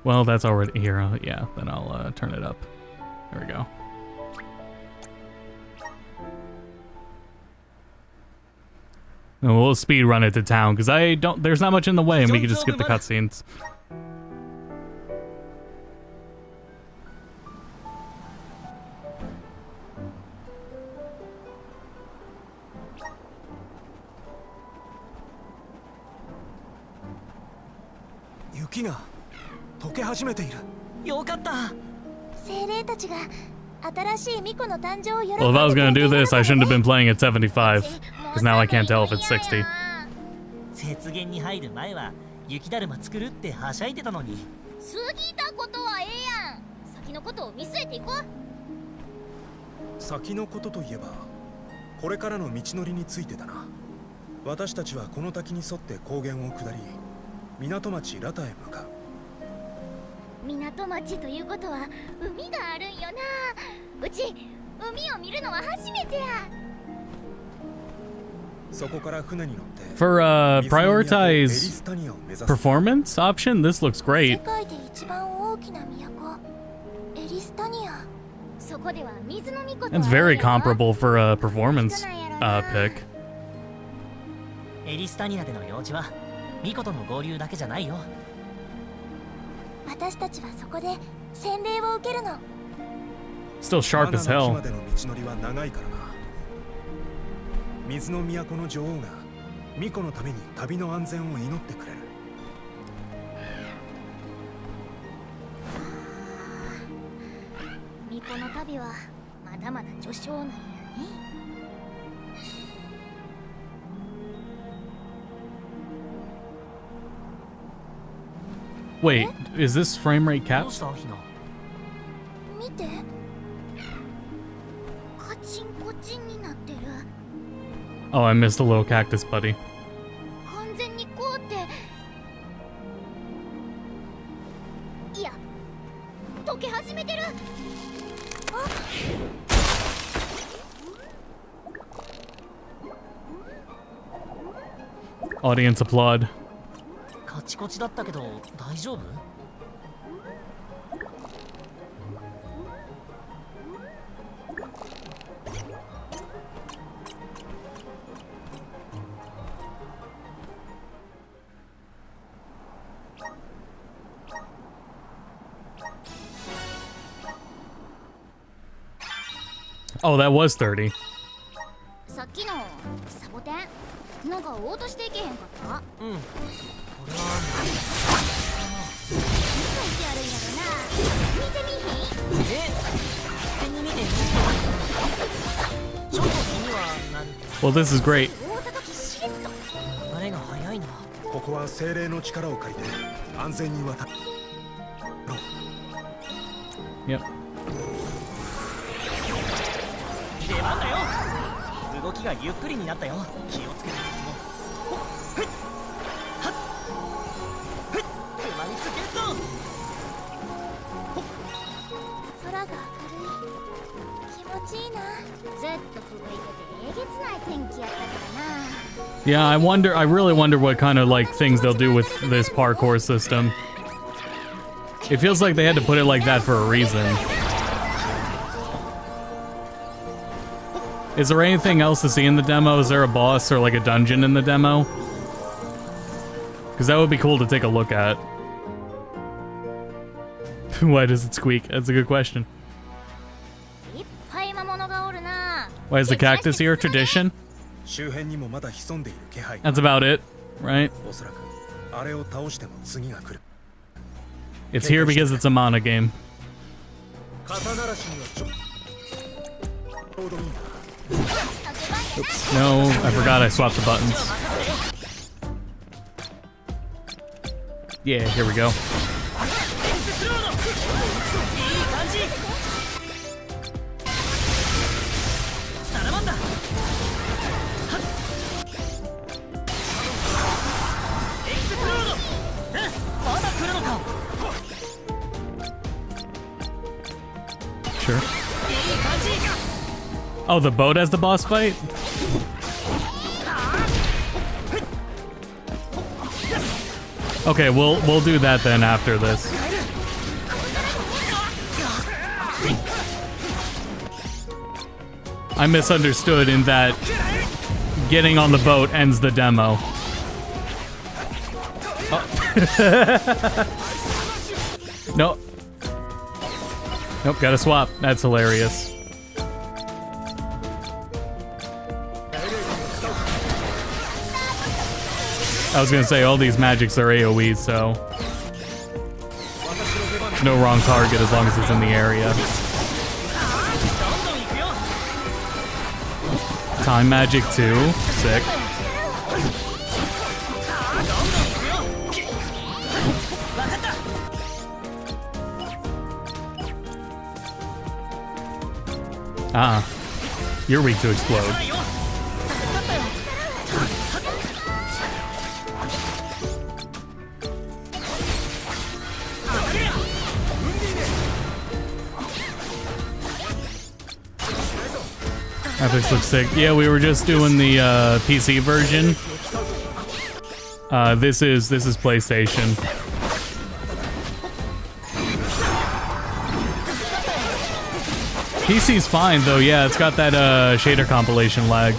Well, that's already here. Yeah, then I'll turn it up. There we go. And we'll speed run it to town because there's not much in the way and we can just skip the cutscenes. Well, if I was gonna do this, I shouldn't have been playing at 75, because now I can't tell if it's 60. 雪原に入る前は雪だるま作るってはしゃいでたのに。過ぎたことはええやん。先のことを見据えていこう。先のことといえば、これからの道のりについてだな。私たちはこの滝に沿って高原を下り、港町ラタへ向かう。港町ということは海があるんよな。うち海を見るのは初めてや。 For prioritize performance option, this looks great. It's very comparable for a performance pick. エリスタニアでの用事はミコとの合流だけじゃないよ。私たちはそこで洗礼を受けるの。 Still sharp as hell. 水の都の女王がミコのために旅の安全を祈ってくれる。ミコの旅はまだまだ序章なんやね。 Wait, is this frame rate capped? 見て。カチンコチンになってる。 Oh, I missed a little cactus buddy. 完全に凍って。いや、溶け始めてる。Audience applaud. カチコチだったけど大丈夫？ Oh, that was 30. さっきのサボテン、なんか応答していけへんかった？うん。これは。見といてやるんやろな。見てみひん？勝手に見てみ。ちょっと気にはなる。Well, this is great. 流れが早いな。ここは精霊の力を借りて安全に渡る。Yep. 出番だよ。動きがゆっくりになったよ。気をつけて進もう。ふっはっふっ熊につけっと。空が明るい。気持ちいいな。ずっとふぶいててえげつない天気やったからな。 Yeah, I really wonder what kind of like things they'll do with this parkour system. It feels like they had to put it like that for a reason. Is there anything else to see in the demo? Is there a boss or like a dungeon in the demo? Because that would be cool to take a look at. Why does it squeak? That's a good question. Why is the cactus here? Tradition? That's about it, right? It's here because it's a mana game. Oops. No, I forgot I swapped the buttons. Yeah, here we go. Oh, the boat has the boss fight? Okay, we'll do that then after this. I misunderstood in that getting on the boat ends the demo. Oh. Nope. Nope, gotta swap. That's hilarious. I was gonna say, all these magics are AoE, so no wrong target as long as it's in the area. Time magic too. Sick. Ah, you're weak to explode. Graphics look sick. Yeah, we were just doing the PC version. This is PlayStation. PC's fine though. Yeah, it's got that shader compilation lag.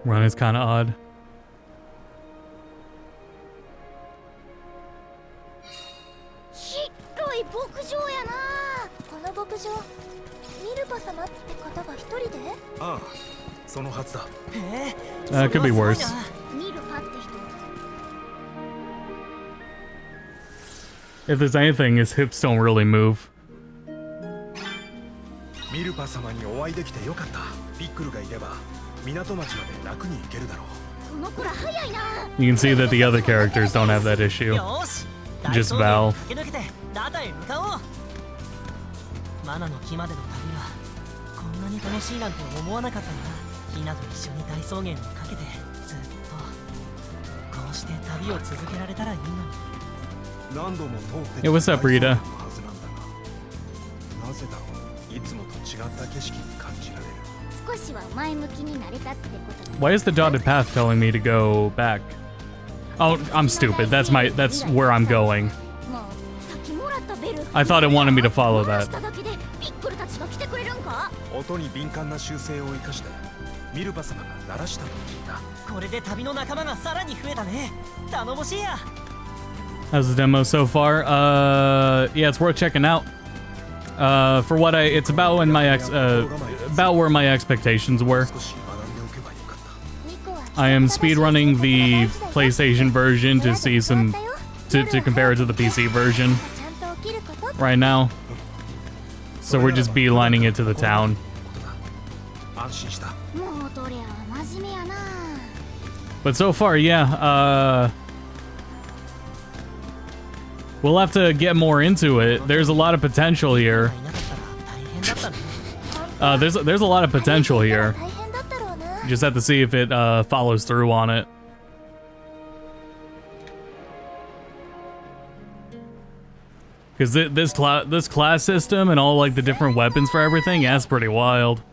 Run is kind of odd. It could be worse. If there's anything, his hips don't really move. You can see that the other characters don't have that issue. Just Val. Hey, what's up, Rita? Why is the dotted path telling me to go back? Oh, I'm stupid. That's where I'm going. I thought it wanted me to follow that. How's the demo so far? Yeah, it's worth checking out. For what it's about when my about where my expectations were. I am speedrunning the PlayStation version to see some to compare it to the PC version right now. So we're just beelining it to the town. But so far, yeah, we'll have to get more into it. There's a lot of potential here. There's a lot of potential here. You just have to see if it follows through on it. Because this class system and all like the different weapons for everything, yeah, it's pretty wild.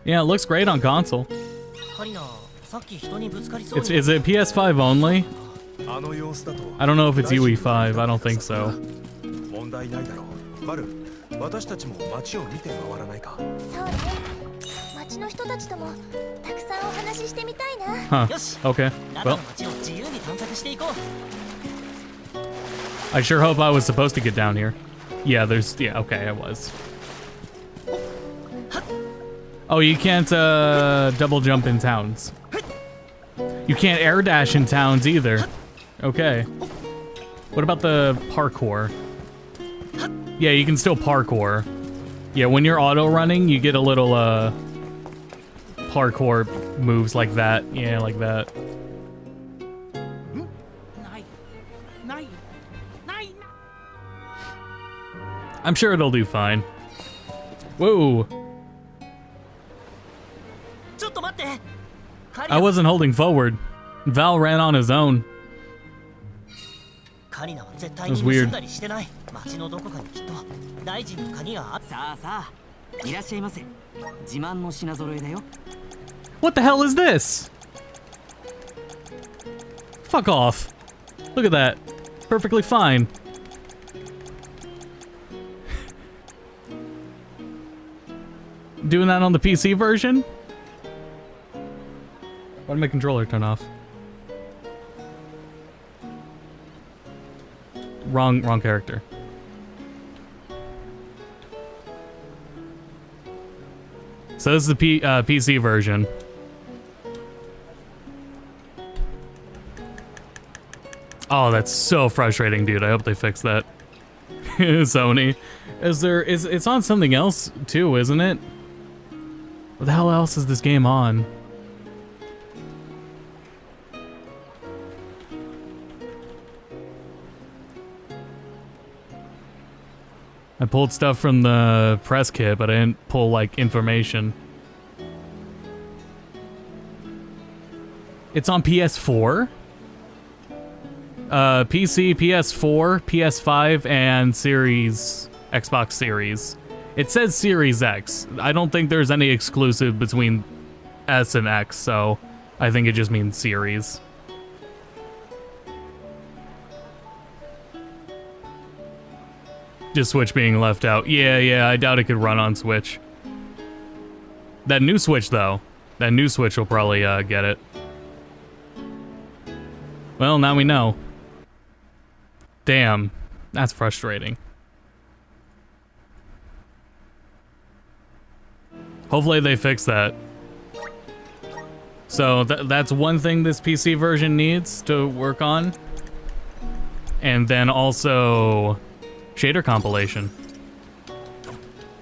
Yeah, it looks great on console. Is it PS5 only? I don't know if it's UE5. I don't think so. Huh. Okay. Well. I sure hope I was supposed to get down here. Yeah, okay, I was. Oh, you can't double jump in towns. You can't air dash in towns either. Okay. What about the parkour? Yeah, you can still parkour. Yeah, when you're auto running, you get a little parkour moves like that. Yeah, like that. I'm sure it'll do fine. Whoa. I wasn't holding forward. Val ran on his own. That was weird. What the hell is this? Fuck off. Look at that. Perfectly fine. Doing that on the PC version? Why did my controller turn off? Wrong character. So this is the PC version. Oh, that's so frustrating, dude. I hope they fix that. Sony. It's on something else too, isn't it? What the hell else is this game on? I pulled stuff from the press kit, but I didn't pull, like, information. It's on PS4? PC, PS4, PS5, and Xbox Series. It says Series X. I don't think there's any exclusive between S and X, so I think it just means Series. Just Switch being left out. Yeah, I doubt it could run on Switch. That new Switch, though. That new Switch will probably get it. Well, now we know. Damn. That's frustrating. Hopefully they fix that. So that's one thing this PC version needs to work on. And then also shader compilation.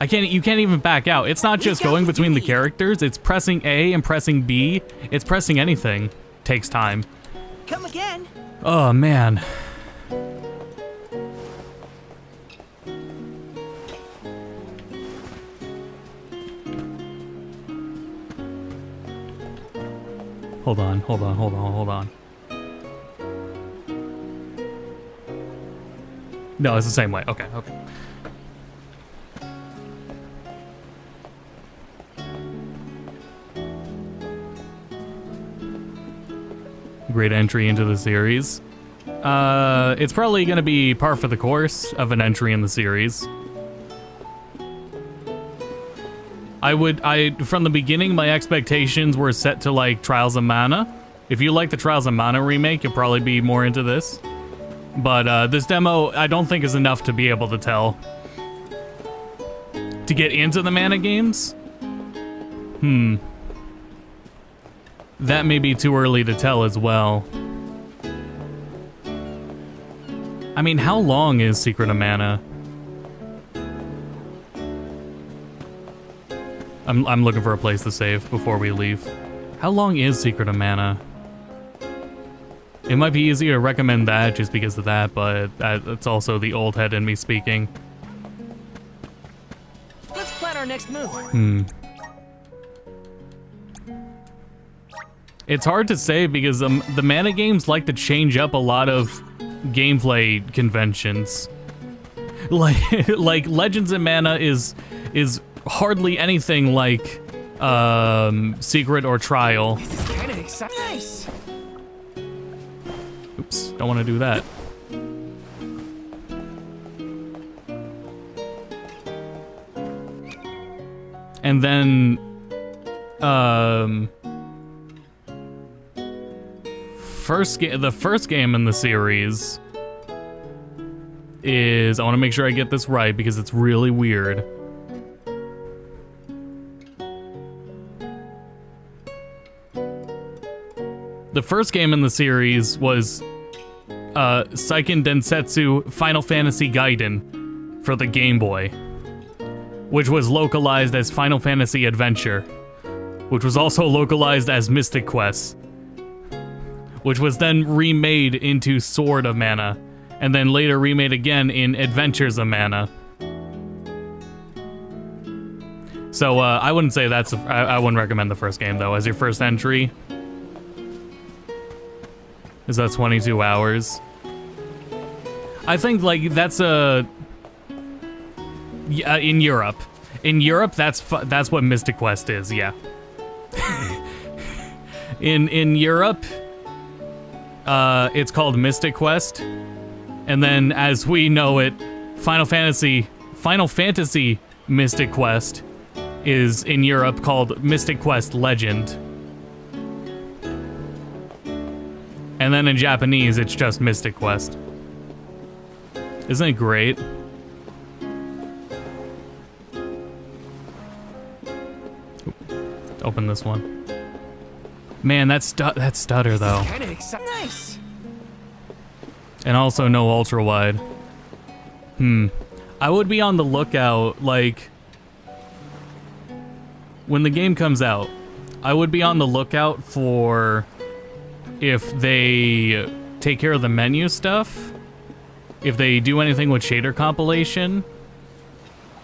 You can't even back out. It's not just going between the characters, it's pressing A and pressing B. It's pressing anything. Takes time. Come again. Oh man. Hold on. No, it's the same way. Okay. Great entry into the series. It's probably gonna be par for the course of an entry in the series. From the beginning, my expectations were set to like Trials of Mana. If you like the Trials of Mana remake, you'll probably be more into this. But this demo, I don't think is enough to be able to tell. To get into the Mana games? That may be too early to tell as well. I mean, how long is Secret of Mana? I'm looking for a place to save before we leave. How long is Secret of Mana? It might be easier to recommend that just because of that, but it's also the old head in me speaking. Let's plan our next move. It's hard to say because the Mana games like to change up a lot of gameplay conventions. Like Legends of Mana is hardly anything like Secret or Trial. This is kind of exciting. Nice. Oops, don't want to do that. And then the first game in the series is, I want to make sure I get this right because it's really weird. The first game in the series was Seiken Densetsu Final Fantasy Gaiden for the Game Boy, which was localized as Final Fantasy Adventure, which was also localized as Mystic Quest, which was then remade into Sword of Mana, and then later remade again in Adventures of Mana. So I wouldn't say I wouldn't recommend the first game though as your first entry. Is that 22 hours? I think like that's in Europe. In Europe, that's what Mystic Quest is. Yeah. in Europe, it's called Mystic Quest, and then as we know it, Final Fantasy Mystic Quest is in Europe called Mystic Quest Legend. And then in Japanese, it's just Mystic Quest. Isn't it great? Open this one. Man, that stutter though. Nice. And also no ultra wide. I would be on the lookout, like when the game comes out, I would be on the lookout for if they take care of the menu stuff, if they do anything with shader compilation,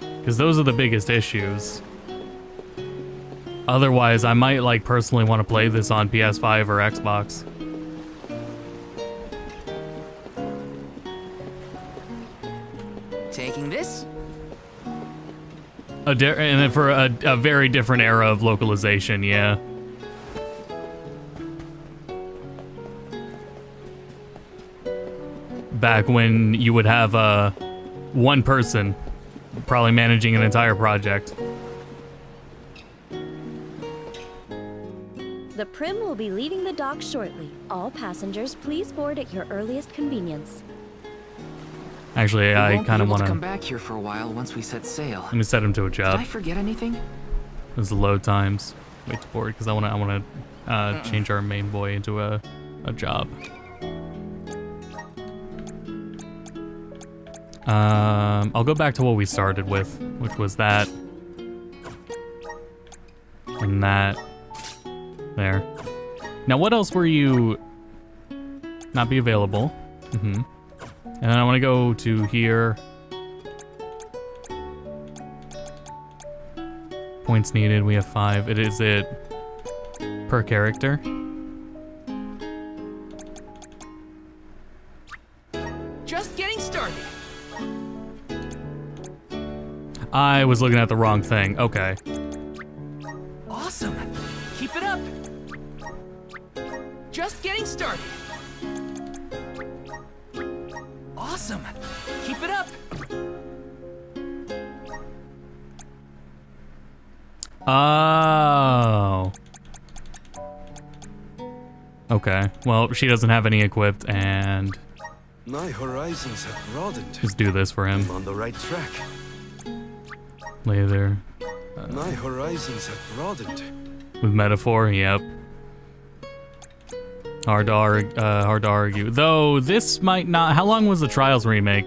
because those are the biggest issues. Otherwise, I might like personally want to play this on PS5 or Xbox. Taking this? And then for a very different era of localization, yeah. Back when you would have one person probably managing an entire project. The Prim will be leaving the dock shortly. All passengers, please board at your earliest convenience. Actually, I kind of want to come back here for a while once we set sail. Let me set him to a job. Did I forget anything? This is the load times. Wait to board because I want to change our main boy into a job. I'll go back to what we started with, which was that and that. There. Now, what else were you not be available? And then I want to go to here. Points needed. We have 5. Is it per character? Just getting started. I was looking at the wrong thing. Okay. Awesome. Keep it up. Just getting started. Awesome. Keep it up. Oh. Okay. Well, she doesn't have any equipped, and My horizons have broadened. just do this for him I'm on the right track. later. My horizons have broadened. With metaphor, yep. Hard to argue. Though this might not. How long was the Trials remake?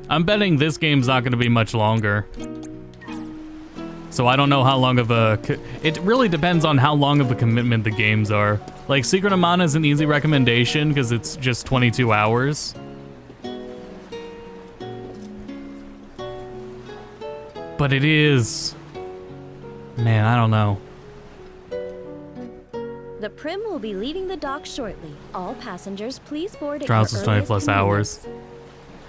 I'm betting this game's not going to be much longer. So I don't know how long of a. It really depends on how long of a commitment the games are. Like Secret of Mana is an easy recommendation because it's just 22 hours. But it is. Man, I don't know. The Prim will be leaving the dock shortly. All passengers, please board at Trials your is 20 earliest plus convenience. hours.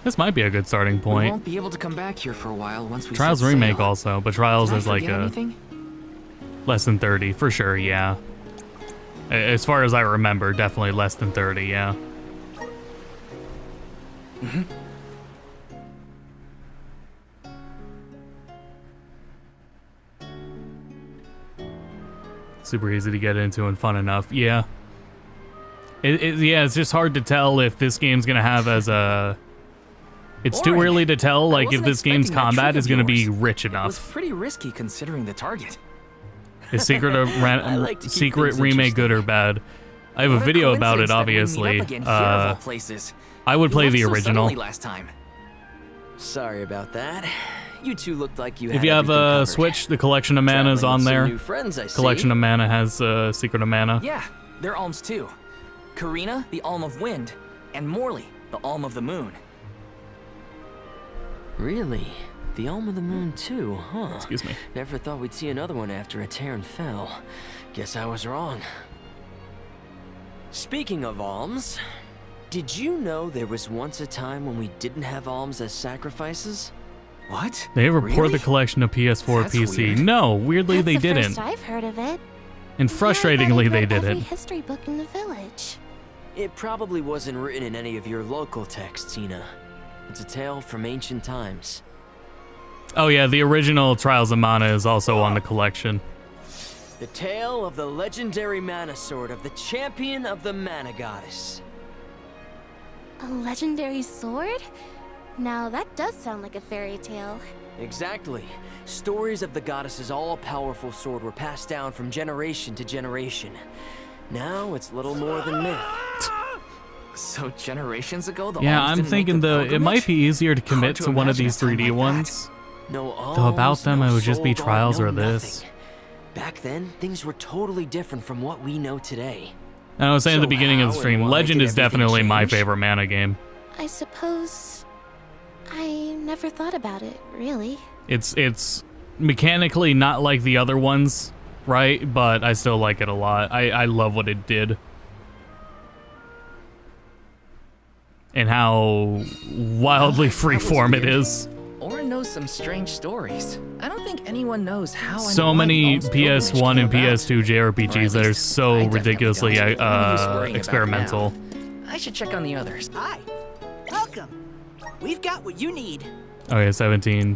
This might be a good starting We point. won't be able to come back here for a while once we Trials set remake sail. also, but Trials Did I is like forget a anything? less than 30 for sure. Yeah. As far as I remember, definitely less than 30. Yeah. Super easy to get into and fun enough. Yeah. Yeah, it's just hard to tell if this game's gonna have as a. It's too Boring. early to tell, like, if wasn't this game's expecting that combat trick is of gonna be yours. rich It was enough. pretty risky considering the target. Is Secret I like to keep Secret things remake interesting. good or bad? I have a What video about it, coincidence that we obviously. meet up again here of all places. I would You play left the so original. suddenly last time. Sorry about that. You two looked like you If had you have everything a covered. Switch, the Collection of Mana is Traveling on with some there. new friends, I see. Collection of Mana has Secret of Mana. Yeah, they're alms too. Karina, the Alm of Wind, and Morley, the Alm of the Moon. Really? The Alm of the Moon too, huh? Excuse me. Never thought we'd see another one after a Terran fell. Guess I was wrong. Speaking of alms, did you know there was once a time when we didn't have alms as sacrifices? What? They report Really? the collection of PS4, That's PC. weird. No, weirdly That's they the didn't. First I've heard of it. And frustratingly they Every didn't. history book in the village. It probably wasn't written in any of your local texts, Ina. It's a tale from ancient times. Oh yeah, the original Trials of Mana is also on the collection. The tale of the legendary Mana Sword of the champion of the Mana Goddess. A legendary sword? Now that does sound like a fairy tale. Exactly. Stories of the goddess's all-powerful sword were passed down from generation to generation. Now it's little more than myth. So generations ago, the Yeah, alms I'm didn't make thinking the it might pilgrimage? be easier to Hard commit to to one of imagine a these time 3D like that. ones. No alms, Though about them, no it would just be soul Trials guard, or no this. nothing. Back then, things were totally different from what we know today. And I was saying at the So beginning of the how stream, and why Legend did is everything definitely my change? favorite Mana game. I suppose I never thought about it, really. It's mechanically not like the other ones, right? But I still like it a lot. I love what it did. And how wildly freeform it is. Orin knows some strange stories. I don't think anyone knows how. So many PS1 and PS2 JRPGs that are so ridiculously experimental. I should check on the others. Hi. Welcome. We've got what you need. Okay, 17.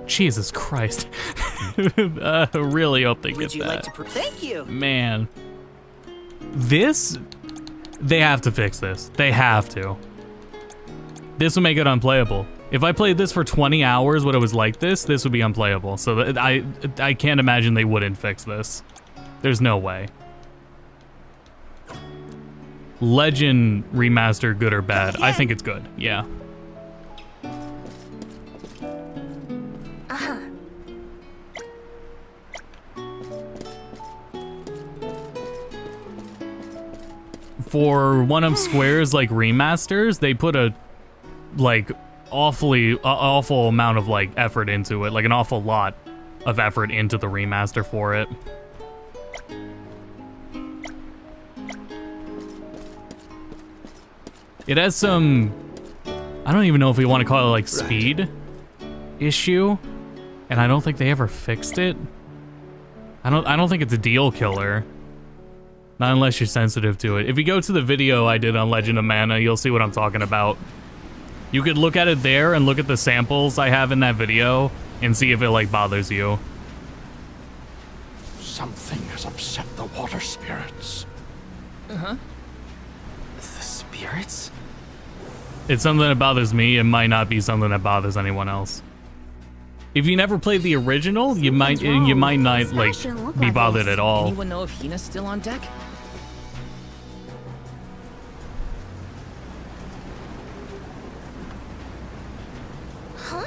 Jesus Christ. Really hope they get Would you like that. to thank you. Man. They have to fix this. They have to. This will make it unplayable. If I played this for 20 hours when it was like this would be unplayable. So I can't imagine they wouldn't fix this. There's no way. Legend remaster, good or bad? I think it's good, yeah. For one of Square's like remasters, they put a like awful amount of like effort into it, like an awful lot of effort into the remaster for it. It has some, I don't even know if we want to call it like speed issue, and I don't think they ever fixed it. I don't think it's a deal killer. Not unless you're sensitive to it. If you go to the video I did on Legend of Mana, you'll see what I'm talking about. You could look at it there and look at the samples I have in that video and see if it like bothers you. Something has upset the water spirits. Uh-huh. The spirits? It's something that bothers me. It might not be something that bothers anyone else. If you never played the original, you might not like be bothered at all. Anyone know if Hina's still on deck? Huh?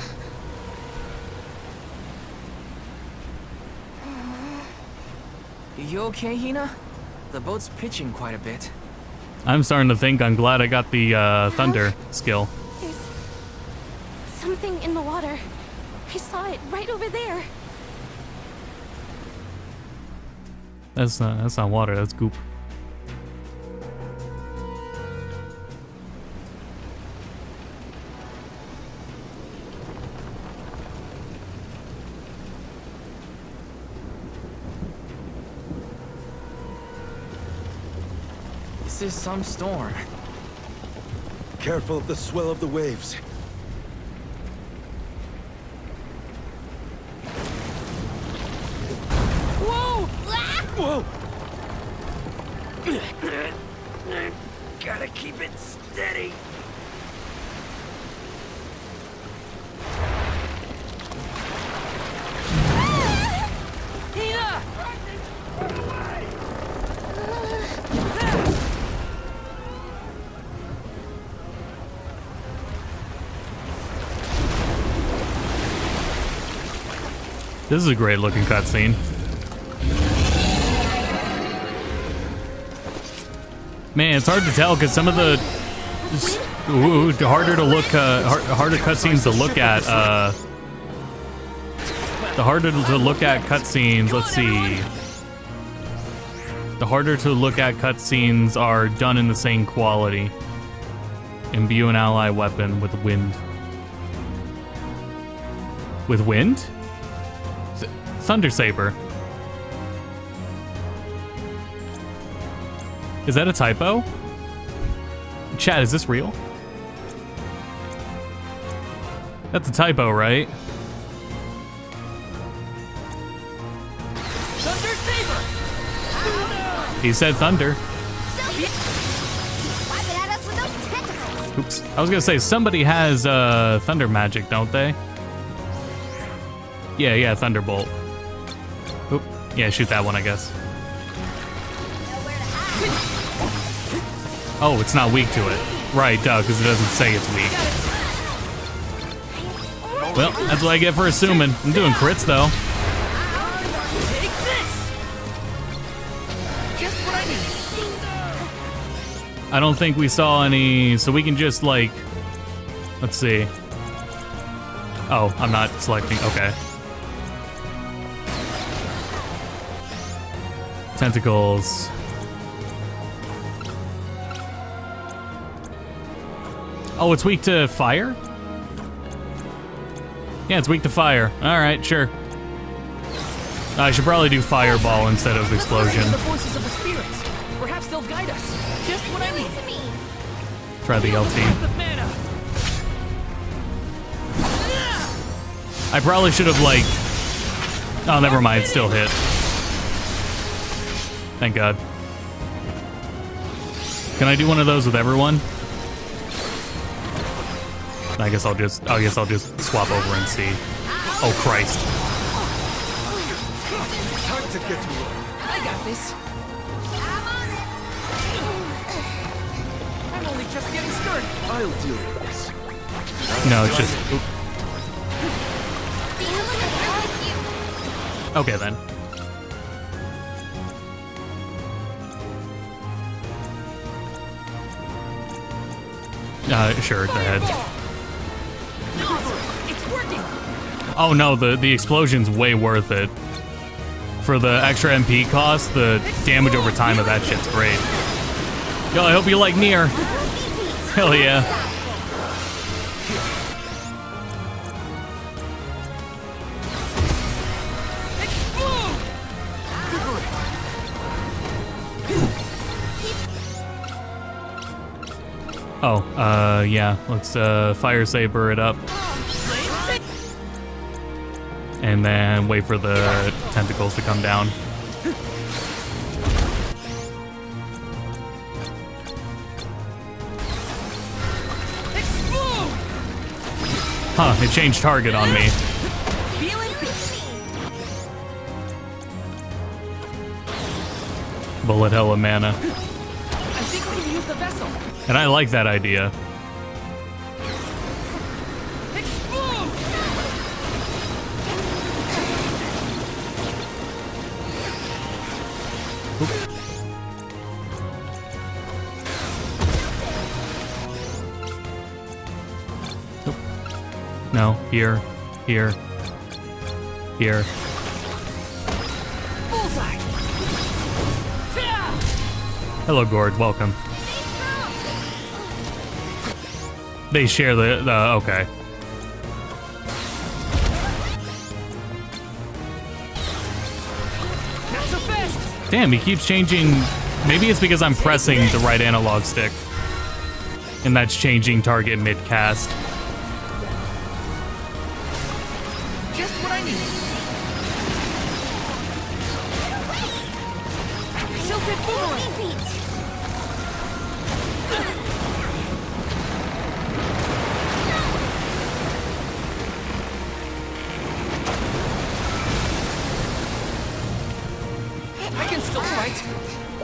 You okay, Hina? The boat's pitching quite a bit. I'm starting to think I'm glad I got the thunder skill. There's something in the water. I saw it right over there. That's not water, that's goop. This is some storm. Careful of the swell of the waves. Whoa! Whoa! Gotta keep it steady. This is a great looking cutscene. Man, it's hard to tell because some of the harder to look, harder cutscenes to look at. The harder to look at cutscenes. Let's see. The harder to look at cutscenes are done in the same quality. Imbue an ally weapon with wind. With wind? Thunder Saber. Is that a typo? Chat, is this real? That's a typo, right? Thunder Saber! He said thunder. Wiping at us with those tentacles. Oops. I was gonna say, somebody has thunder magic, don't they? Yeah, Thunderbolt. Oop. Yeah, shoot that one, I guess. Oh, it's not weak to it. Right, because it doesn't say it's weak. Well, that's what I get for assuming. I'm doing crits, though. Take this! Just what I need. I don't think we saw any, so we can just, like... Let's see. Oh, I'm not selecting. Okay. Tentacles. Oh, it's weak to fire? Yeah, it's weak to fire. Alright, sure. I should probably do fireball instead of explosion. The voices of the spirits. Perhaps they'll guide us. Just what I need. Try the LT. The mana. I probably should have, like... Oh, never mind. Still hit. Thank God. Can I do one of those with everyone? I guess I'll just swap over and see. Oh Christ. Time to get to work. I got this. I'm only just getting started. I'll deal with this. No, it's just... Oop. Okay then. Sure, go ahead. It's working. Oh no, the explosion's way worth it. For the extra MP cost, the damage over time of that shit's great. Yo, I hope you like Nier. Hell yeah. Oh, yeah, let's fire saber it up. And then wait for the tentacles to come down. Huh, it changed target on me. Bullet hella mana. I think we can use the vessel. And I like that idea. No, here, here, here. Bullseye. Hello, Gord. Welcome. They share the okay. Not so fast. Damn, he keeps changing. Maybe it's because I'm pressing the right analog stick, and that's changing target mid-cast. Just what I need. Tilted boomerang. I can still fight.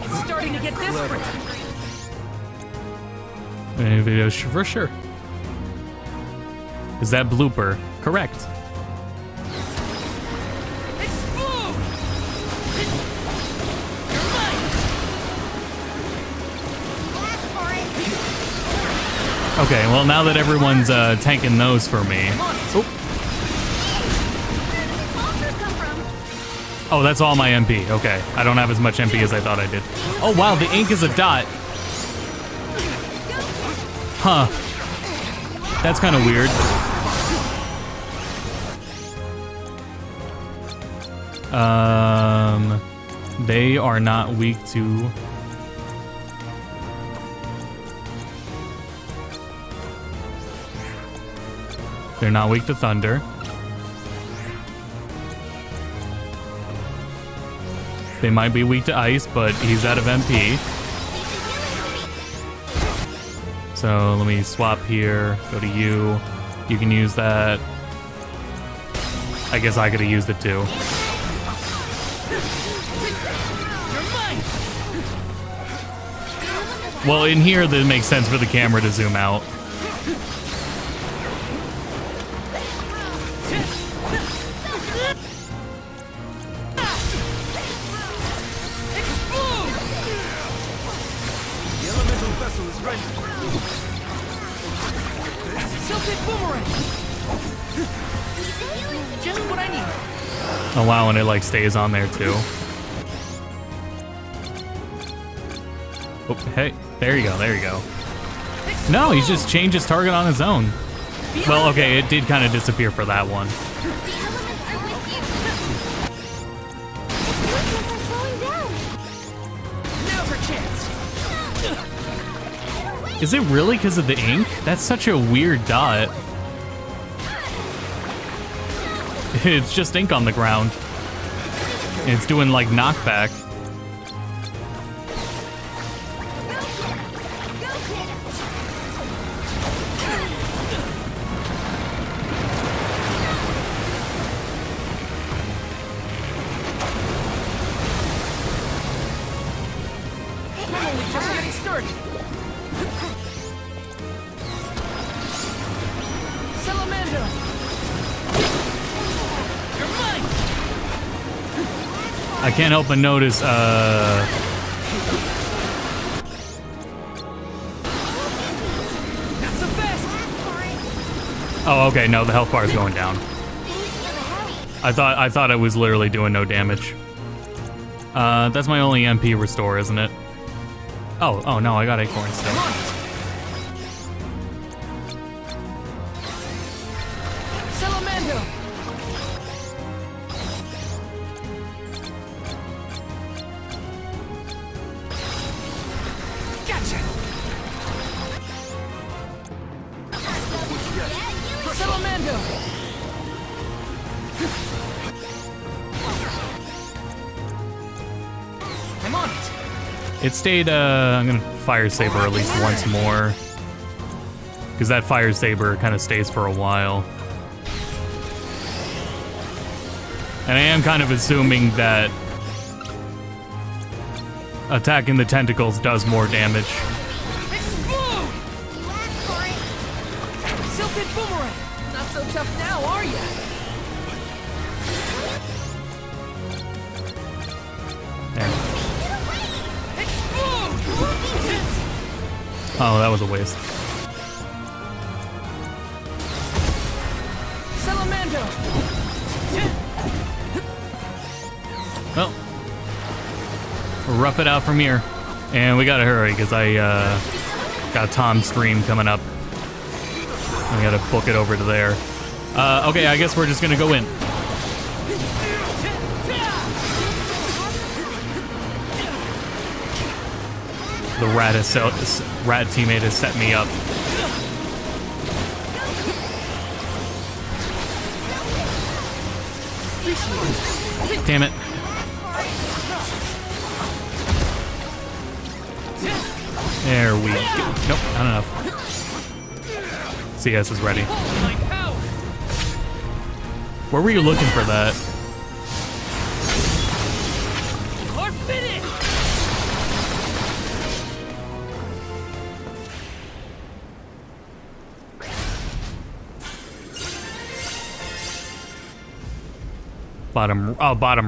It's starting to get desperate. Any videos for sure. Is that blooper correct? Okay, well now that everyone's tanking those for me. Oh, that's all my MP. Okay, I don't have as much MP as I thought I did. Oh wow, the ink is a dot. Huh. That's kind of weird. They are not weak to... They're not weak to thunder. They might be weak to ice, but he's out of MP. So let me swap here, go to you. You can use that. I guess I could have used it too. Well, in here, that makes sense for the camera to zoom out. Oh wow, and it like stays on there too. Oh, hey, there you go, there you go. No, he just changed his target on his own. Well, okay, it did kind of disappear for that one. Is it really because of the ink? That's such a weird dot. It's just ink on the ground. It's doing like knockback. I can't help but notice, oh, okay, no, the health bar is going down. I thought it was literally doing no damage. That's my only MP restore, isn't it? Oh no, I got acorns still. It stayed, I'm gonna Fire Saber at least once more. Because that Fire Saber kind of stays for a while. And I am kind of assuming that attacking the tentacles does more damage. Explode! Silken Boomerang! Not so tough now, are ya? Oh, that was a waste. Salamando! Well, rough it out from here. And we gotta hurry, because I got Tom's stream coming up. I gotta book it over to there. Okay, I guess we're just gonna go in. The rat teammate has set me up. Damn it. There we go. Nope, not enough. CS is ready. Where were you looking for that? Bottom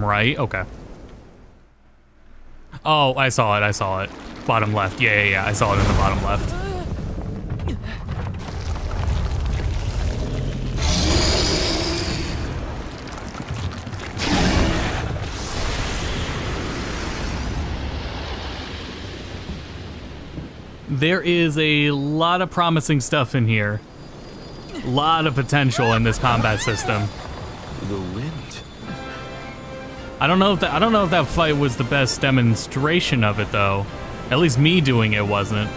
right? Okay. Oh, I saw it. Bottom left. Yeah, I saw it in the bottom left. There is a lot of promising stuff in here. A lot of potential in this combat system. The wind. I don't know if that fight was the best demonstration of it though. At least me doing it wasn't.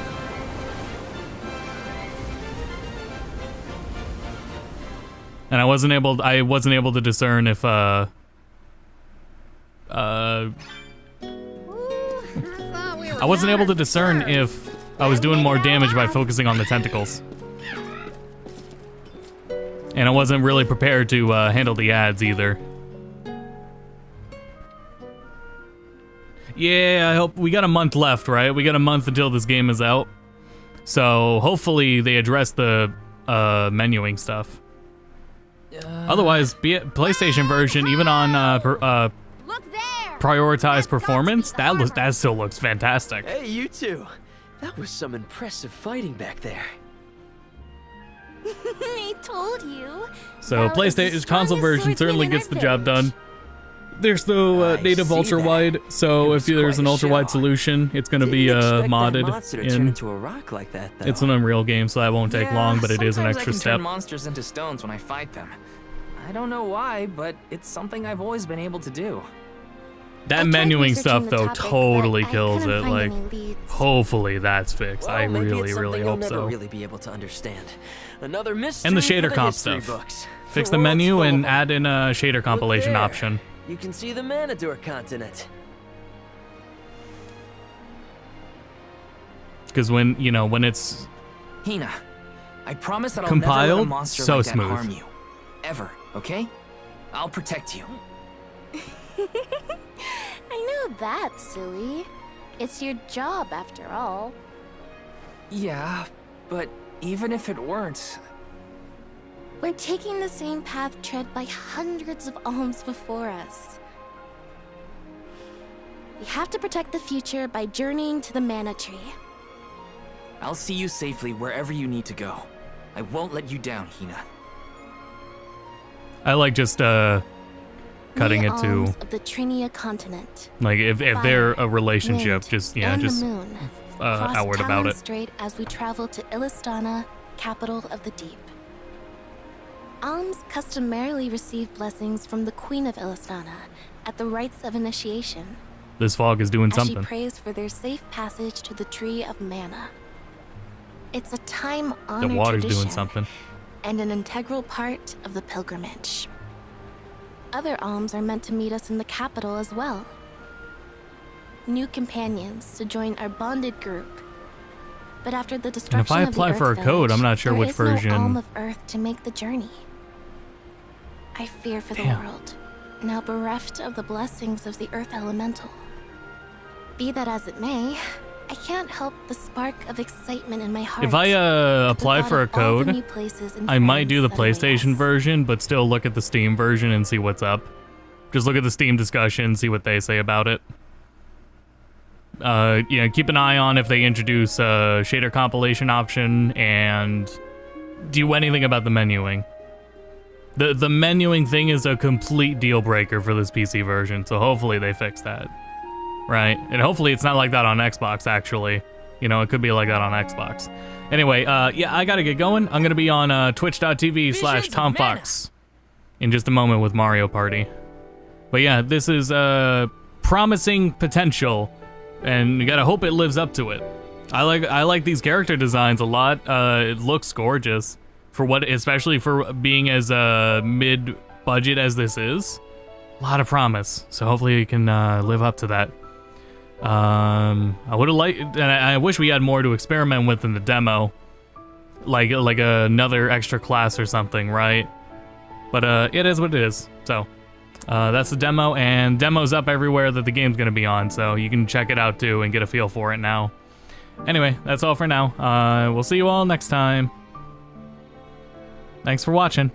And I wasn't able to discern if I wasn't able to discern if I was doing more damage by focusing on the tentacles. And I wasn't really prepared to handle the ads either. Yeah, I hope we got a month left, right? We got a month until this game is out. So hopefully they address the menuing stuff. Otherwise, be it PlayStation version, even on prioritized performance, that still looks fantastic. Hey, you two. That was some impressive fighting back there. I told you. So PlayStation console version certainly gets the job done. There's no native ultra wide, so if there's an ultra wide solution, it's going to be modded in. Into a rock like that, though. It's an Unreal game, so that won't take long, but it is an extra I can step. turn monsters into stones when I fight them. I don't know why, but it's something I've always been able to do. That menuing stuff though totally kills it. Like, hopefully that's fixed. Well, I maybe really, it's really something hope you'll so. never really be able to understand. Another mystery And the for shader the comp history stuff. books. Fix The the world's menu full and of add in a shader compilation there. option. You can see the Manador continent. Because when it's Hina, I promise that I'll never let a compiled, monster so like that smooth. harm you. Ever, okay? I'll protect you. I know that, silly. It's your job, after all. Yeah, but even if it weren't... We're taking the same path tread by hundreds of alms before us. We have to protect the future by journeying to the Mana Tree. I'll see you safely wherever you need to go. I won't let you down, Hina. I like just cutting We it to alms of the Trinia continent. like if they're a relationship, wind, just yeah, and just the moon. outward Cross about Talon it. Strait as we travel to Illistana, capital of the deep. Alms customarily receive blessings from the Queen of Illistana at the rites of initiation, This fog is doing as something. she prays for their safe passage to the Tree of Mana. It's a The time-honored water's tradition doing something. and an integral part of the pilgrimage. Other alms are meant to meet us in the capital as well. New companions to join our bonded group. But after the destruction And if I of the apply Earth for a code, I'm Village, not sure there which is version. no alm of Earth to make the journey. I fear for the world, now bereft of the blessings of the Earth Elemental. Be that as it may, I can't help the spark of excitement in my heart. If I apply thought for a of all the code, new places and I might do the friends that await PlayStation version, but still look at the Steam version and see what's up. Just look at the Steam discussion, see what they say about it. Keep an eye on if they introduce a shader compilation option and do anything about the menuing. The menuing thing is a complete deal breaker for this PC version, so hopefully they fix that. Right? And hopefully it's not like that on Xbox, actually. You know, it could be like that on Xbox. Anyway, yeah, I gotta get going. I'm gonna be on twitch.tv/TomFox in just a moment with Mario Party. But yeah, this is promising potential, and you gotta hope it lives up to it. I like these character designs a lot. It looks gorgeous for what, especially for being as mid-budget as this is. A lot of promise. So hopefully you can live up to that. I would have liked, and I wish we had more to experiment with in the demo, like another extra class or something, right? But it is what it is. So that's the demo, and demo's up everywhere that the game's gonna be on, so you can check it out too and get a feel for it now. Anyway, that's all for now. We'll see you all next time. Thanks for watching.